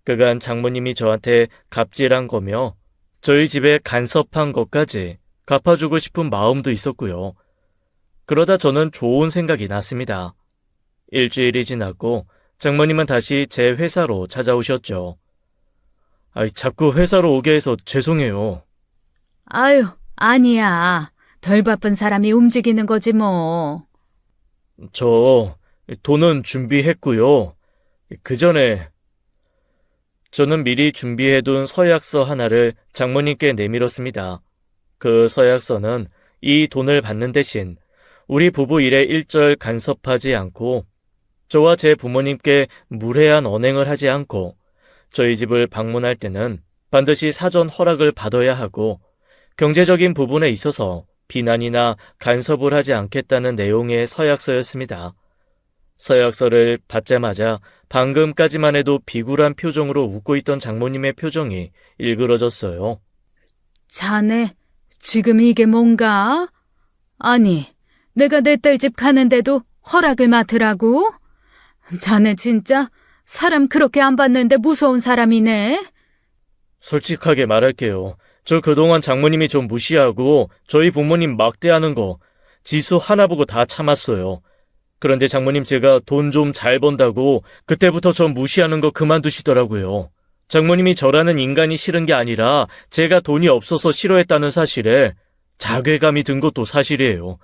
그간 장모님이 저한테 갑질한 거며 저희 집에 간섭한 것까지 갚아주고 싶은 마음도 있었고요. 그러다 저는 좋은 생각이 났습니다. 일주일이 지났고 장모님은 다시 제 회사로 찾아오셨죠. 자꾸 회사로 오게 해서 죄송해요. 아유, 아니야. 덜 바쁜 사람이 움직이는 거지 뭐. 저 돈은 준비했고요. 그 전에 저는 미리 준비해둔 서약서 하나를 장모님께 내밀었습니다. 그 서약서는 이 돈을 받는 대신 우리 부부 일에 일절 간섭하지 않고 저와 제 부모님께 무례한 언행을 하지 않고 저희 집을 방문할 때는 반드시 사전 허락을 받아야 하고 경제적인 부분에 있어서 비난이나 간섭을 하지 않겠다는 내용의 서약서였습니다. 서약서를 받자마자 방금까지만 해도 비굴한 표정으로 웃고 있던 장모님의 표정이 일그러졌어요. 자네, 지금 이게 뭔가? 아니, 내가 내 딸 집 가는데도 허락을 맡으라고? 자네 진짜 사람 그렇게 안 봤는데 무서운 사람이네. 솔직하게 말할게요. 저 그동안 장모님이 좀 무시하고 저희 부모님 막대하는 거 지수 하나 보고 다 참았어요. 그런데 장모님 제가 돈 좀 잘 번다고 그때부터 저 무시하는 거 그만두시더라고요. 장모님이 저라는 인간이 싫은 게 아니라 제가 돈이 없어서 싫어했다는 사실에 자괴감이 든 것도 사실이에요.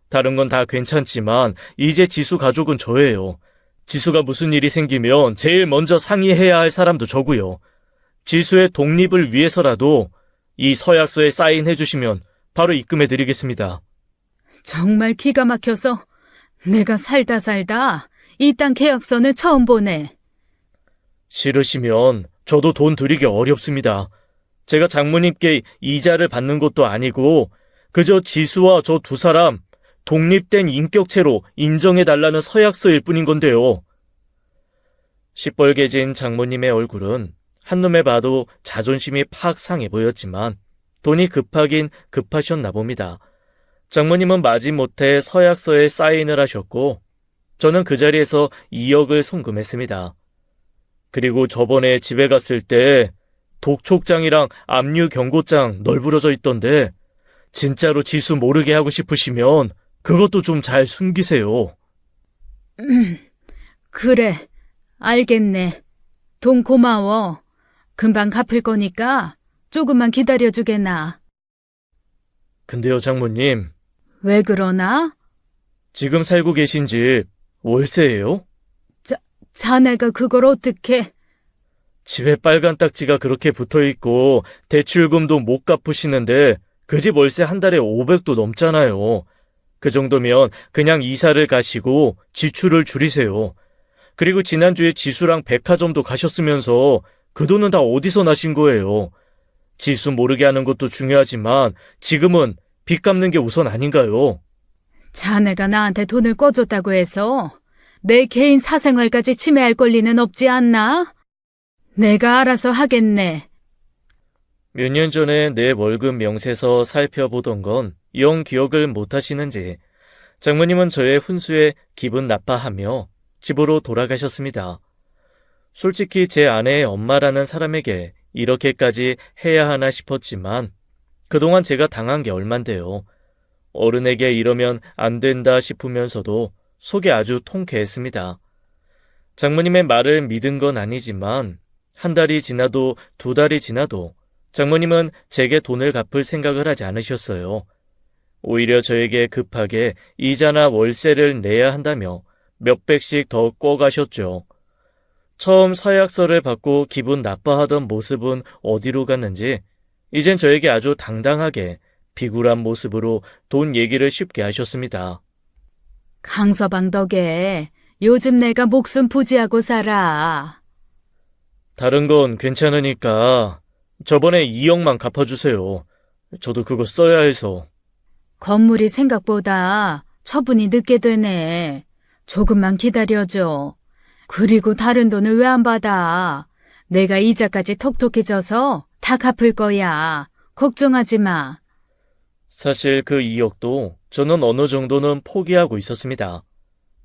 다른 건 다 괜찮지만 이제 지수 가족은 저예요. 지수가 무슨 일이 생기면 제일 먼저 상의해야 할 사람도 저고요. 지수의 독립을 위해서라도 이 서약서에 사인해 주시면 바로 입금해 드리겠습니다. 정말 기가 막혀서 내가 살다 이딴 계약서는 처음 보네. 싫으시면 저도 돈 드리기 어렵습니다. 제가 장모님께 이자를 받는 것도 아니고 그저 지수와 저 두 사람 독립된 인격체로 인정해달라는 서약서일 뿐인 건데요. 시뻘개진 장모님의 얼굴은 한눈에 봐도 자존심이 팍 상해 보였지만 돈이 급하긴 급하셨나 봅니다. 장모님은 마지못해 서약서에 사인을 하셨고 저는 그 자리에서 2억을 송금했습니다. 그리고 저번에 집에 갔을 때 독촉장이랑 압류 경고장 널브러져 있던데 진짜로 지수 모르게 하고 싶으시면 그것도 좀 잘 숨기세요. 그래, 알겠네. 돈 고마워. 금방 갚을 거니까 조금만 기다려주게나. 근데요, 장모님. 왜 그러나? 지금 살고 계신 집 월세예요? 자네가 그걸 어떻게? 집에 빨간 딱지가 그렇게 붙어 있고 대출금도 못 갚으시는데 그 집 월세 한 달에 500도 넘잖아요. 그 정도면 그냥 이사를 가시고 지출을 줄이세요. 그리고 지난주에 지수랑 백화점도 가셨으면서 그 돈은 다 어디서 나신 거예요? 지수 모르게 하는 것도 중요하지만 지금은 빚 갚는 게 우선 아닌가요? 자네가 나한테 돈을 꿔줬다고 해서 내 개인 사생활까지 침해할 권리는 없지 않나? 내가 알아서 하겠네. 몇 년 전에 내 월급 명세서 살펴보던 건 영 기억을 못 하시는지 장모님은 저의 훈수에 기분 나빠하며 집으로 돌아가셨습니다. 솔직히 제 아내의 엄마라는 사람에게 이렇게까지 해야 하나 싶었지만 그동안 제가 당한 게 얼만데요. 어른에게 이러면 안 된다 싶으면서도 속이 아주 통쾌했습니다. 장모님의 말을 믿은 건 아니지만 한 달이 지나도 두 달이 지나도 장모님은 제게 돈을 갚을 생각을 하지 않으셨어요. 오히려 저에게 급하게 이자나 월세를 내야 한다며 몇백씩 더 꿔가셨죠. 처음 서약서를 받고 기분 나빠하던 모습은 어디로 갔는지 이젠 저에게 아주 당당하게 비굴한 모습으로 돈 얘기를 쉽게 하셨습니다. 강서방 덕에 요즘 내가 목숨 부지하고 살아. 다른 건 괜찮으니까 저번에 2억만 갚아주세요. 저도 그거 써야 해서. 건물이 생각보다 처분이 늦게 되네. 조금만 기다려줘. 그리고 다른 돈을 왜 안 받아? 내가 이자까지 톡톡해져서 다 갚을 거야. 걱정하지 마. 사실 그 2억도 저는 어느 정도는 포기하고 있었습니다.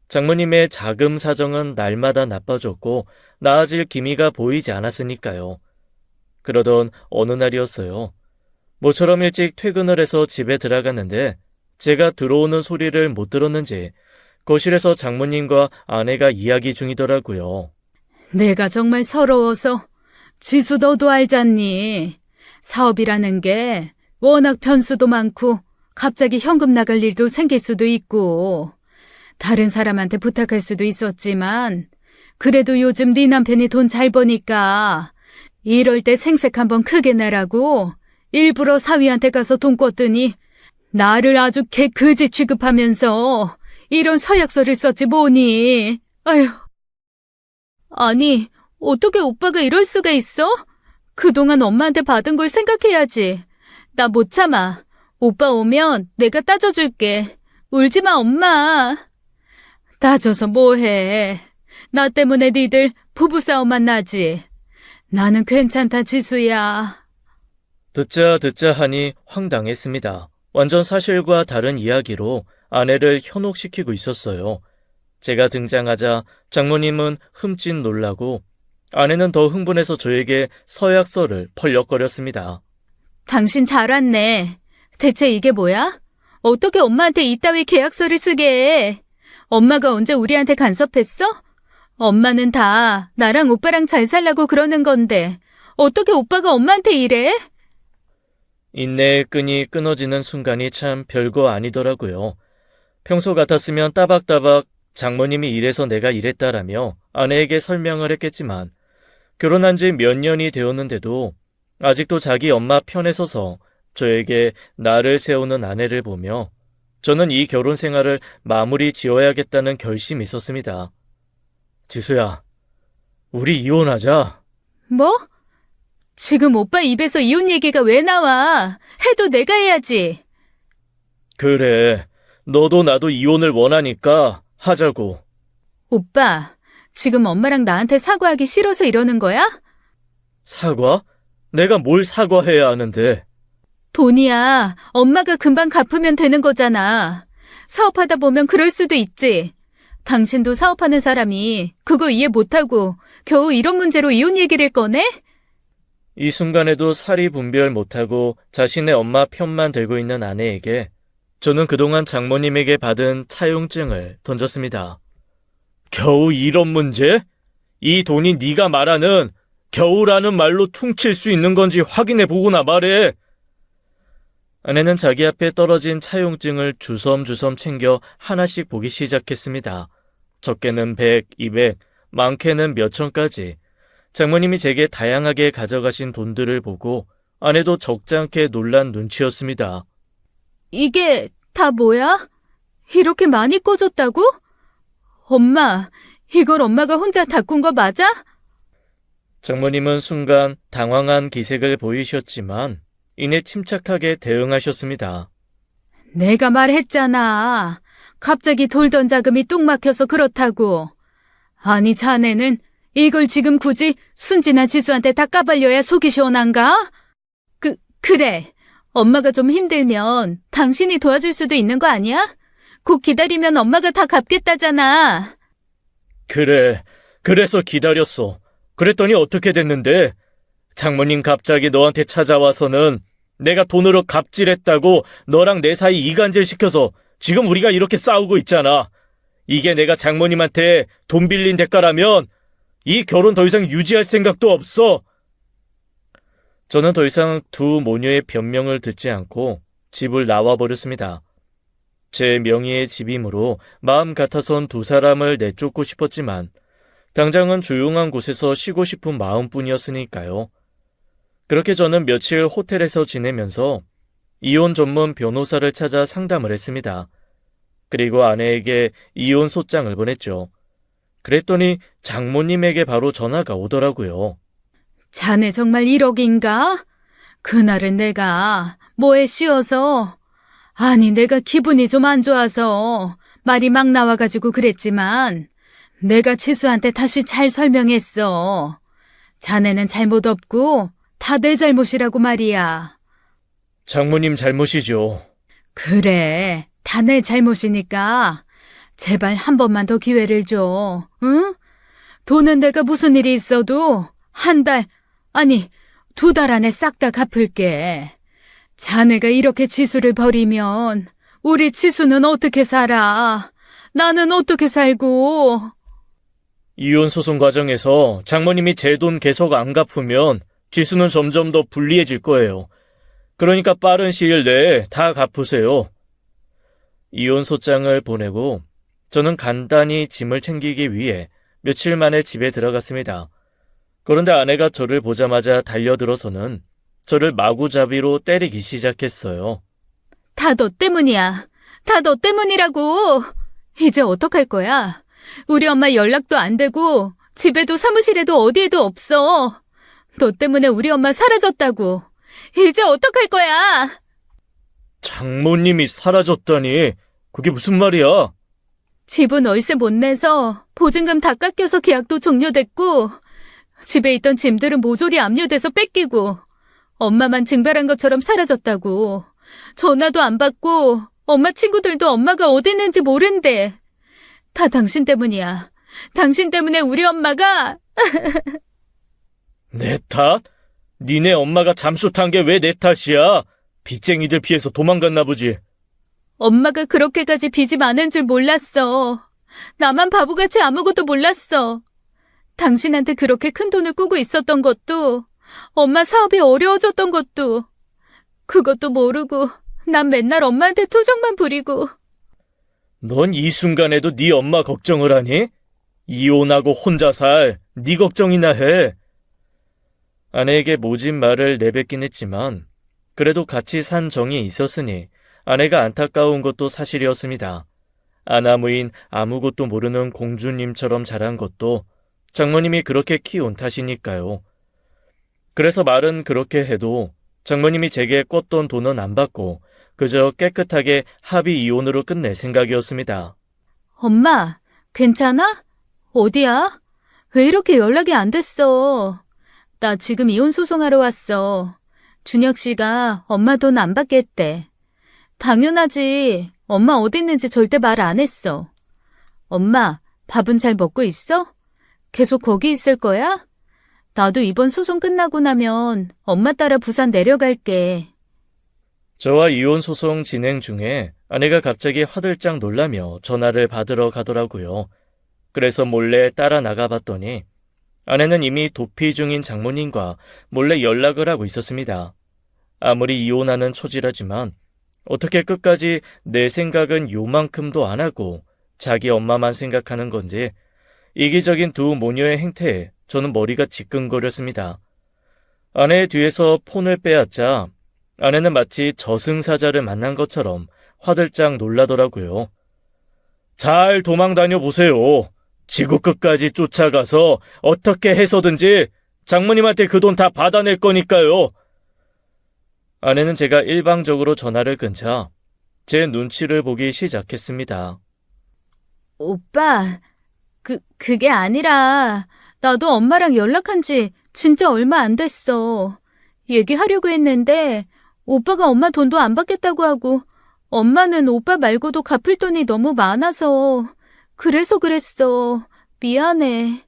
장모님의 자금 사정은 날마다 나빠졌고 나아질 기미가 보이지 않았으니까요. 그러던 어느 날이었어요. 모처럼 일찍 퇴근을 해서 집에 들어갔는데 제가 들어오는 소리를 못 들었는지 거실에서 장모님과 아내가 이야기 중이더라고요. 내가 정말 서러워서 지수 너도 알잖니. 사업이라는 게 워낙 변수도 많고 갑자기 현금 나갈 일도 생길 수도 있고 다른 사람한테 부탁할 수도 있었지만 그래도 요즘 네 남편이 돈 잘 버니까 이럴 때 생색 한번 크게 내라고 일부러 사위한테 가서 돈 꿨더니 나를 아주 개그지 취급하면서 이런 서약서를 썼지 뭐니. 아휴. 아니, 어떻게 오빠가 이럴 수가 있어? 그동안 엄마한테 받은 걸 생각해야지. 나 못 참아. 오빠 오면 내가 따져줄게. 울지 마, 엄마. 따져서 뭐해. 나 때문에 니들 부부싸움만 나지. 나는 괜찮다, 지수야. 듣자 하니 황당했습니다. 완전 사실과 다른 이야기로 아내를 현혹시키고 있었어요. 제가 등장하자 장모님은 흠칫 놀라고 아내는 더 흥분해서 저에게 서약서를 펄럭거렸습니다. 당신 잘 왔네. 대체 이게 뭐야? 어떻게 엄마한테 이따위 계약서를 쓰게 해? 엄마가 언제 우리한테 간섭했어? 엄마는 다 나랑 오빠랑 잘 살라고 그러는 건데 어떻게 오빠가 엄마한테 이래? 인내의 끈이 끊어지는 순간이 참 별거 아니더라고요. 평소 같았으면 따박따박 장모님이 이래서 내가 이랬다라며 아내에게 설명을 했겠지만 결혼한 지 몇 년이 되었는데도 아직도 자기 엄마 편에 서서 저에게 나를 세우는 아내를 보며 저는 이 결혼 생활을 마무리 지어야겠다는 결심이 있었습니다. 지수야, 우리 이혼하자. 뭐? 지금 오빠 입에서 이혼 얘기가 왜 나와? 해도 내가 해야지. 그래, 너도 나도 이혼을 원하니까 하자고. 오빠, 지금 엄마랑 나한테 사과하기 싫어서 이러는 거야? 사과? 내가 뭘 사과해야 하는데. 돈이야. 엄마가 금방 갚으면 되는 거잖아. 사업하다 보면 그럴 수도 있지. 당신도 사업하는 사람이 그거 이해 못하고 겨우 이런 문제로 이혼 얘기를 꺼내? 이 순간에도 사리 분별 못하고 자신의 엄마 편만 들고 있는 아내에게 저는 그동안 장모님에게 받은 차용증을 던졌습니다. 겨우 이런 문제? 이 돈이 네가 말하는 겨우라는 말로 퉁칠 수 있는 건지 확인해보고나 말해. 아내는 자기 앞에 떨어진 차용증을 주섬주섬 챙겨 하나씩 보기 시작했습니다. 적게는 100, 200, 많게는 몇 천까지. 장모님이 제게 다양하게 가져가신 돈들을 보고 아내도 적잖게 놀란 눈치였습니다. 이게 다 뭐야? 이렇게 많이 꿔줬다고? 엄마, 이걸 엄마가 혼자 다 꾼 거 맞아? 장모님은 순간 당황한 기색을 보이셨지만 이내 침착하게 대응하셨습니다. 내가 말했잖아. 갑자기 돌던 자금이 뚝 막혀서 그렇다고. 아니, 자네는 이걸 지금 굳이 순지나 지수한테 다 까발려야 속이 시원한가? 그래. 엄마가 좀 힘들면 당신이 도와줄 수도 있는 거 아니야? 곧 기다리면 엄마가 다 갚겠다잖아. 그래, 그래서 기다렸어. 그랬더니 어떻게 됐는데? 장모님 갑자기 너한테 찾아와서는 내가 돈으로 갑질했다고 너랑 내 사이 이간질 시켜서 지금 우리가 이렇게 싸우고 있잖아. 이게 내가 장모님한테 돈 빌린 대가라면 이 결혼 더 이상 유지할 생각도 없어. 저는 더 이상 두 모녀의 변명을 듣지 않고 집을 나와버렸습니다. 제 명의의 집이므로 마음 같아선 두 사람을 내쫓고 싶었지만 당장은 조용한 곳에서 쉬고 싶은 마음뿐이었으니까요. 그렇게 저는 며칠 호텔에서 지내면서 이혼 전문 변호사를 찾아 상담을 했습니다. 그리고 아내에게 이혼 소장을 보냈죠. 그랬더니 장모님에게 바로 전화가 오더라고요. 자네 정말 1억인가? 그날은 내가 뭐에 씌어서 아니 내가 기분이 좀 안 좋아서 말이 막 나와가지고 그랬지만 내가 지수한테 다시 잘 설명했어. 자네는 잘못 없고 다 내 잘못이라고 말이야. 장모님 잘못이죠. 그래, 다 내 잘못이니까 제발 한 번만 더 기회를 줘. 응? 돈은 내가 무슨 일이 있어도 한 달, 아니 2달 안에 싹 다 갚을게. 자네가 이렇게 지수를 버리면 우리 지수는 어떻게 살아? 나는 어떻게 살고? 이혼 소송 과정에서 장모님이 제 돈 계속 안 갚으면 지수는 점점 더 불리해질 거예요. 그러니까 빠른 시일 내에 다 갚으세요. 이혼 소장을 보내고 저는 간단히 짐을 챙기기 위해 며칠 만에 집에 들어갔습니다. 그런데 아내가 저를 보자마자 달려들어서는 저를 마구잡이로 때리기 시작했어요. 다 너 때문이야. 다 너 때문이라고. 이제 어떡할 거야? 우리 엄마 연락도 안 되고 집에도 사무실에도 어디에도 없어. 너 때문에 우리 엄마 사라졌다고. 이제 어떡할 거야? 장모님이 사라졌다니 그게 무슨 말이야? 집은 월세 못 내서 보증금 다 깎여서 계약도 종료됐고 집에 있던 짐들은 모조리 압류돼서 뺏기고 엄마만 증발한 것처럼 사라졌다고. 전화도 안 받고 엄마 친구들도 엄마가 어디 있는지 모른대. 다 당신 때문이야. 당신 때문에 우리 엄마가... 내 탓? 니네 엄마가 잠수 탄 게 왜 내 탓이야? 빚쟁이들 피해서 도망갔나 보지. 엄마가 그렇게까지 빚이 많은 줄 몰랐어. 나만 바보같이 아무것도 몰랐어. 당신한테 그렇게 큰 돈을 꾸고 있었던 것도, 엄마 사업이 어려워졌던 것도, 그것도 모르고 난 맨날 엄마한테 투정만 부리고. 넌 이 순간에도 네 엄마 걱정을 하니? 이혼하고 혼자 살 네 걱정이나 해. 아내에게 모진 말을 내뱉긴 했지만 그래도 같이 산 정이 있었으니 아내가 안타까운 것도 사실이었습니다. 아나무인 아무것도 모르는 공주님처럼 자란 것도 장모님이 그렇게 키운 탓이니까요. 그래서 말은 그렇게 해도 장모님이 제게 꿨던 돈은 안 받고 그저 깨끗하게 합의 이혼으로 끝낼 생각이었습니다. 엄마, 괜찮아? 어디야? 왜 이렇게 연락이 안 됐어? 나 지금 이혼 소송하러 왔어. 준혁 씨가 엄마 돈 안 받겠대. 당연하지. 엄마 어디 있는지 절대 말 안 했어. 엄마, 밥은 잘 먹고 있어? 계속 거기 있을 거야? 나도 이번 소송 끝나고 나면 엄마 따라 부산 내려갈게. 저와 이혼 소송 진행 중에 아내가 갑자기 화들짝 놀라며 전화를 받으러 가더라고요. 그래서 몰래 따라 나가봤더니 아내는 이미 도피 중인 장모님과 몰래 연락을 하고 있었습니다. 아무리 이혼하는 처지라지만 어떻게 끝까지 내 생각은 요만큼도 안 하고 자기 엄마만 생각하는 건지 이기적인 두 모녀의 행태에 저는 머리가 지끈거렸습니다. 아내의 뒤에서 폰을 빼앗자 아내는 마치 저승사자를 만난 것처럼 화들짝 놀라더라고요. 잘 도망 다녀 보세요. 지구 끝까지 쫓아가서 어떻게 해서든지 장모님한테 그 돈 다 받아낼 거니까요. 아내는 제가 일방적으로 전화를 끊자 제 눈치를 보기 시작했습니다. 오빠, 그게 아니라 나도 엄마랑 연락한 지 진짜 얼마 안 됐어. 얘기하려고 했는데 오빠가 엄마 돈도 안 받겠다고 하고 엄마는 오빠 말고도 갚을 돈이 너무 많아서 그래서 그랬어. 미안해.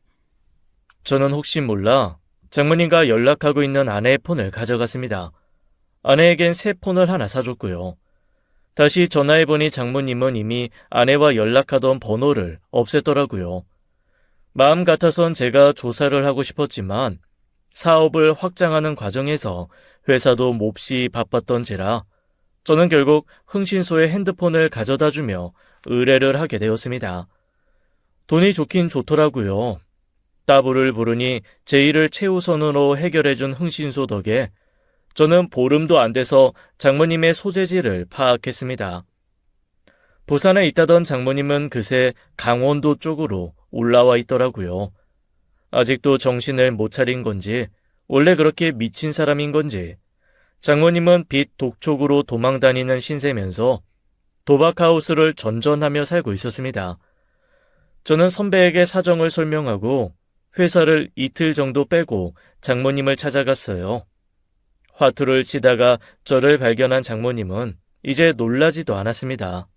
저는 혹시 몰라 장모님과 연락하고 있는 아내의 폰을 가져갔습니다. 아내에겐 새 폰을 하나 사줬고요. 다시 전화해보니 장모님은 이미 아내와 연락하던 번호를 없앴더라고요. 마음 같아선 제가 조사를 하고 싶었지만 사업을 확장하는 과정에서 회사도 몹시 바빴던지라 저는 결국 흥신소에 핸드폰을 가져다주며 의뢰를 하게 되었습니다. 돈이 좋긴 좋더라고요. 따블을 부르니 제 일을 최우선으로 해결해준 흥신소 덕에 저는 보름도 안 돼서 장모님의 소재지를 파악했습니다. 부산에 있다던 장모님은 그새 강원도 쪽으로 올라와 있더라고요. 아직도 정신을 못 차린 건지 원래 그렇게 미친 사람인 건지 장모님은 빚 독촉으로 도망다니는 신세면서 도박하우스를 전전하며 살고 있었습니다. 저는 선배에게 사정을 설명하고 회사를 이틀 정도 빼고 장모님을 찾아갔어요. 화투를 치다가 저를 발견한 장모님은 이제 놀라지도 않았습니다.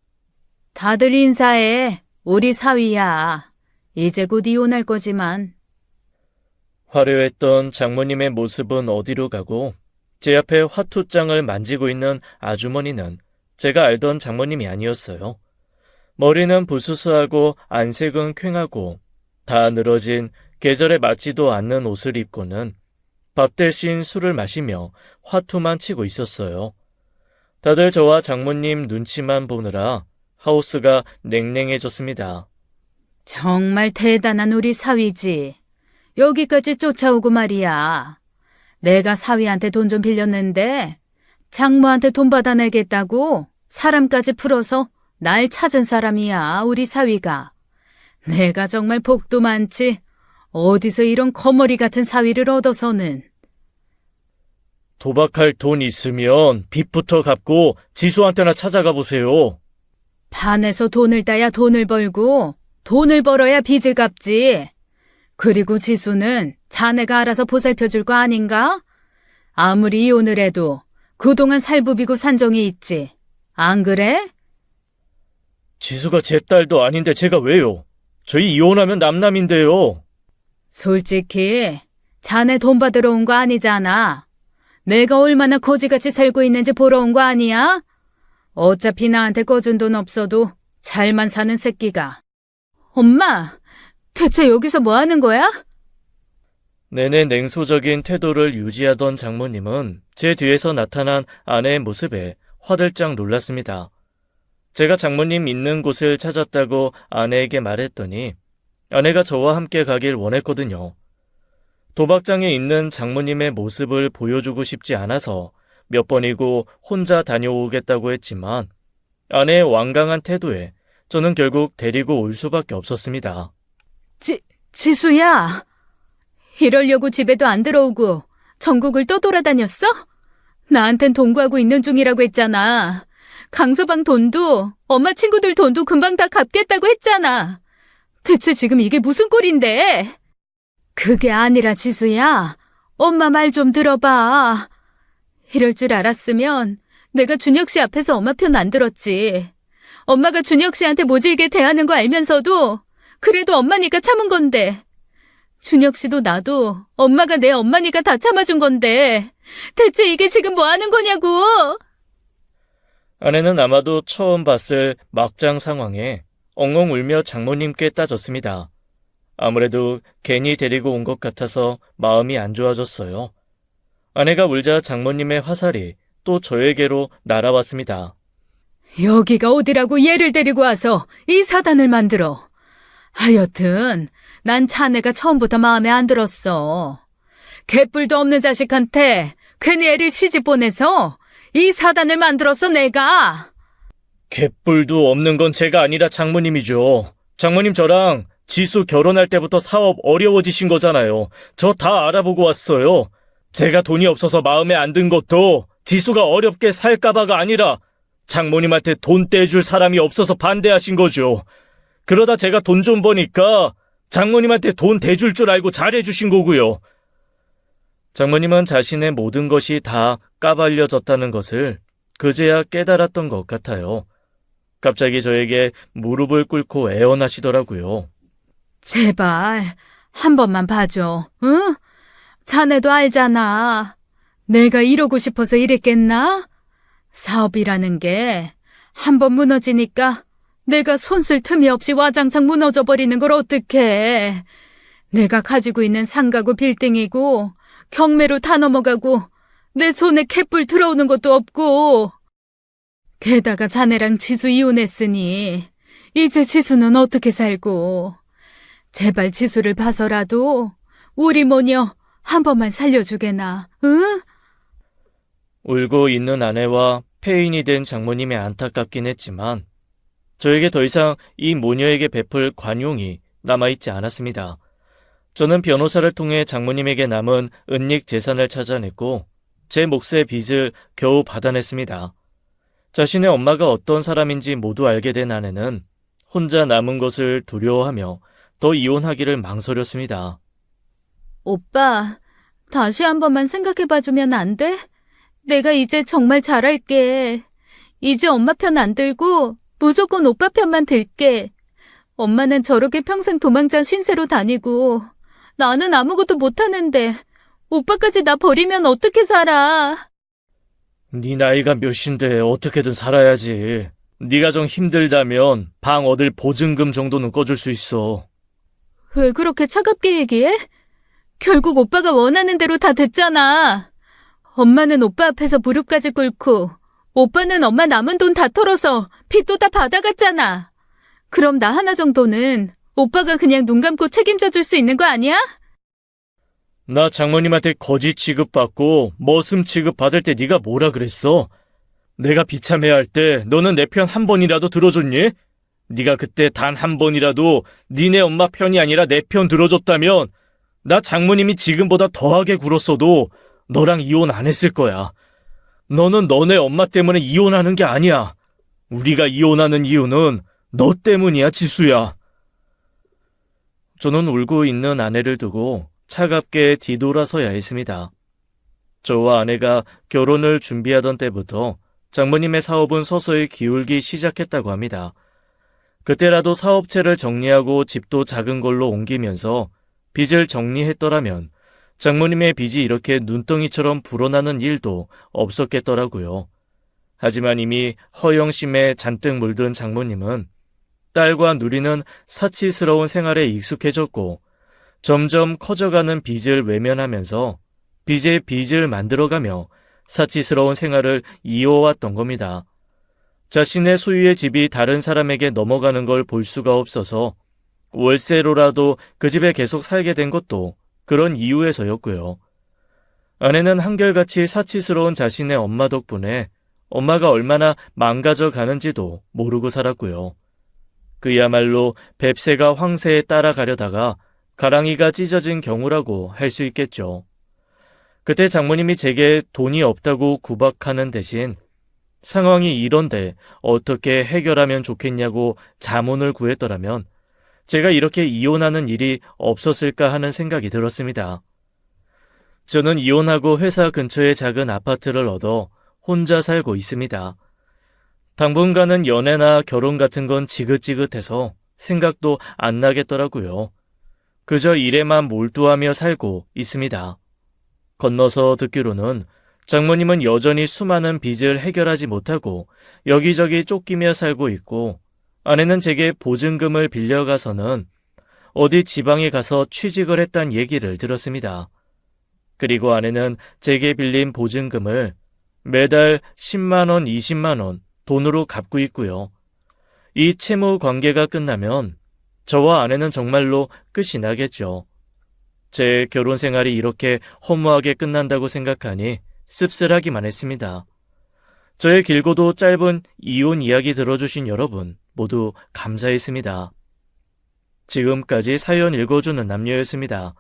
다들 인사해. 우리 사위야. 이제 곧 이혼할 거지만. 화려했던 장모님의 모습은 어디로 가고 제 앞에 화투장을 만지고 있는 아주머니는 제가 알던 장모님이 아니었어요. 머리는 부스스하고 안색은 퀭하고 다 늘어진 계절에 맞지도 않는 옷을 입고는 밥 대신 술을 마시며 화투만 치고 있었어요. 다들 저와 장모님 눈치만 보느라 하우스가 냉랭해졌습니다. 정말 대단한 우리 사위지. 여기까지 쫓아오고 말이야. 내가 사위한테 돈 좀 빌렸는데 장모한테 돈 받아내겠다고 사람까지 풀어서 날 찾은 사람이야, 우리 사위가. 내가 정말 복도 많지. 어디서 이런 거머리 같은 사위를 얻어서는. 도박할 돈 있으면 빚부터 갚고 지수한테나 찾아가 보세요. 판에서 돈을 따야 돈을 벌고 돈을 벌어야 빚을 갚지. 그리고 지수는 자네가 알아서 보살펴줄 거 아닌가? 아무리 이혼을 해도 그동안 살부비고 산정이 있지. 안 그래? 지수가 제 딸도 아닌데 제가 왜요? 저희 이혼하면 남남인데요. 솔직히 자네 돈 받으러 온 거 아니잖아. 내가 얼마나 거지같이 살고 있는지 보러 온 거 아니야? 어차피 나한테 꺼준 돈 없어도 잘만 사는 새끼가. 엄마, 대체 여기서 뭐 하는 거야? 내내 냉소적인 태도를 유지하던 장모님은 제 뒤에서 나타난 아내의 모습에 화들짝 놀랐습니다. 제가 장모님 있는 곳을 찾았다고 아내에게 말했더니 아내가 저와 함께 가길 원했거든요. 도박장에 있는 장모님의 모습을 보여주고 싶지 않아서 몇 번이고 혼자 다녀오겠다고 했지만 아내의 완강한 태도에 저는 결국 데리고 올 수밖에 없었습니다. 지수야. 이러려고 집에도 안 들어오고 전국을 또 돌아다녔어? 나한텐 돈 구하고 있는 중이라고 했잖아. 강서방 돈도 엄마 친구들 돈도 금방 다 갚겠다고 했잖아. 대체 지금 이게 무슨 꼴인데? 그게 아니라 지수야. 엄마 말 좀 들어봐. 이럴 줄 알았으면 내가 준혁 씨 앞에서 엄마 편 안 들었지. 엄마가 준혁 씨한테 모질게 대하는 거 알면서도 그래도 엄마니까 참은 건데. 준혁 씨도 나도 엄마가 내 엄마니까 다 참아준 건데 대체 이게 지금 뭐 하는 거냐고. 아내는 아마도 처음 봤을 막장 상황에 엉엉 울며 장모님께 따졌습니다. 아무래도 괜히 데리고 온 것 같아서 마음이 안 좋아졌어요. 아내가 울자 장모님의 화살이 또 저에게로 날아왔습니다. 여기가 어디라고 얘를 데리고 와서 이 사단을 만들어. 하여튼 난 자네가 처음부터 마음에 안 들었어. 개뿔도 없는 자식한테 괜히 애를 시집 보내서 이 사단을 만들었어 내가. 개뿔도 없는 건 제가 아니라 장모님이죠. 장모님 저랑 지수 결혼할 때부터 사업 어려워지신 거잖아요. 저 다 알아보고 왔어요. 제가 돈이 없어서 마음에 안 든 것도 지수가 어렵게 살까봐가 아니라 장모님한테 돈 떼줄 사람이 없어서 반대하신 거죠. 그러다 제가 돈 좀 버니까 장모님한테 돈 대줄 줄 알고 잘해주신 거고요. 장모님은 자신의 모든 것이 다 까발려졌다는 것을 그제야 깨달았던 것 같아요. 갑자기 저에게 무릎을 꿇고 애원하시더라고요. 제발 한 번만 봐줘, 응? 자네도 알잖아. 내가 이러고 싶어서 이랬겠나? 사업이라는 게 한 번 무너지니까 내가 손 쓸 틈이 없이 와장창 무너져 버리는 걸 어떡해. 내가 가지고 있는 상가고 빌딩이고 경매로 다 넘어가고 내 손에 캣불 들어오는 것도 없고. 게다가 자네랑 지수 이혼했으니 이제 지수는 어떻게 살고. 제발 지수를 봐서라도 우리 모녀 한 번만 살려주게나, 응? 울고 있는 아내와 폐인이 된 장모님이 안타깝긴 했지만 저에게 더 이상 이 모녀에게 베풀 관용이 남아있지 않았습니다. 저는 변호사를 통해 장모님에게 남은 은닉 재산을 찾아냈고 제 몫의 빚을 겨우 받아냈습니다. 자신의 엄마가 어떤 사람인지 모두 알게 된 아내는 혼자 남은 것을 두려워하며 더 이혼하기를 망설였습니다. 오빠, 다시 한 번만 생각해봐주면 안 돼? 내가 이제 정말 잘할게. 이제 엄마 편 안 들고 무조건 오빠 편만 들게. 엄마는 저렇게 평생 도망자 신세로 다니고 나는 아무것도 못하는데 오빠까지 나 버리면 어떻게 살아? 네 나이가 몇인데 어떻게든 살아야지. 네가 좀 힘들다면 방 얻을 보증금 정도는 꺼줄 수 있어. 왜 그렇게 차갑게 얘기해? 결국 오빠가 원하는 대로 다 됐잖아. 엄마는 오빠 앞에서 무릎까지 꿇고 오빠는 엄마 남은 돈 다 털어서 빚도 다 받아갔잖아. 그럼 나 하나 정도는 오빠가 그냥 눈 감고 책임져 줄 수 있는 거 아니야? 나 장모님한테 거지 취급받고 머슴 취급받을 때 네가 뭐라 그랬어? 내가 비참해야 할 때 너는 내 편 한 번이라도 들어줬니? 네가 그때 단 한 번이라도 니네 엄마 편이 아니라 내 편 들어줬다면 나 장모님이 지금보다 더하게 굴었어도 너랑 이혼 안 했을 거야. 너는 너네 엄마 때문에 이혼하는 게 아니야. 우리가 이혼하는 이유는 너 때문이야, 지수야. 저는 울고 있는 아내를 두고 차갑게 뒤돌아서야 했습니다. 저와 아내가 결혼을 준비하던 때부터 장모님의 사업은 서서히 기울기 시작했다고 합니다. 그때라도 사업체를 정리하고 집도 작은 걸로 옮기면서 빚을 정리했더라면 장모님의 빚이 이렇게 눈덩이처럼 불어나는 일도 없었겠더라고요. 하지만 이미 허영심에 잔뜩 물든 장모님은 딸과 누리는 사치스러운 생활에 익숙해졌고 점점 커져가는 빚을 외면하면서 빚에 빚을 만들어가며 사치스러운 생활을 이어왔던 겁니다. 자신의 소유의 집이 다른 사람에게 넘어가는 걸 볼 수가 없어서 월세로라도 그 집에 계속 살게 된 것도 그런 이유에서였고요. 아내는 한결같이 사치스러운 자신의 엄마 덕분에 엄마가 얼마나 망가져 가는지도 모르고 살았고요. 그야말로 뱁새가 황새에 따라가려다가 가랑이가 찢어진 경우라고 할 수 있겠죠. 그때 장모님이 제게 돈이 없다고 구박하는 대신 상황이 이런데 어떻게 해결하면 좋겠냐고 자문을 구했더라면 제가 이렇게 이혼하는 일이 없었을까 하는 생각이 들었습니다. 저는 이혼하고 회사 근처에 작은 아파트를 얻어 혼자 살고 있습니다. 당분간은 연애나 결혼 같은 건 지긋지긋해서 생각도 안 나겠더라고요. 그저 일에만 몰두하며 살고 있습니다. 건너서 듣기로는 장모님은 여전히 수많은 빚을 해결하지 못하고 여기저기 쫓기며 살고 있고 아내는 제게 보증금을 빌려가서는 어디 지방에 가서 취직을 했단 얘기를 들었습니다. 그리고 아내는 제게 빌린 보증금을 매달 10만 원, 20만 원 돈으로 갚고 있고요. 이 채무 관계가 끝나면 저와 아내는 정말로 끝이 나겠죠. 제 결혼 생활이 이렇게 허무하게 끝난다고 생각하니 씁쓸하기만 했습니다. 저의 길고도 짧은 이혼 이야기 들어주신 여러분 모두 감사했습니다. 지금까지 사연 읽어주는 남녀였습니다.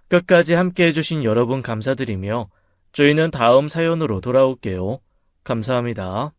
끝까지 함께 해주신 여러분 감사드리며 저희는 다음 사연으로 돌아올게요. 감사합니다.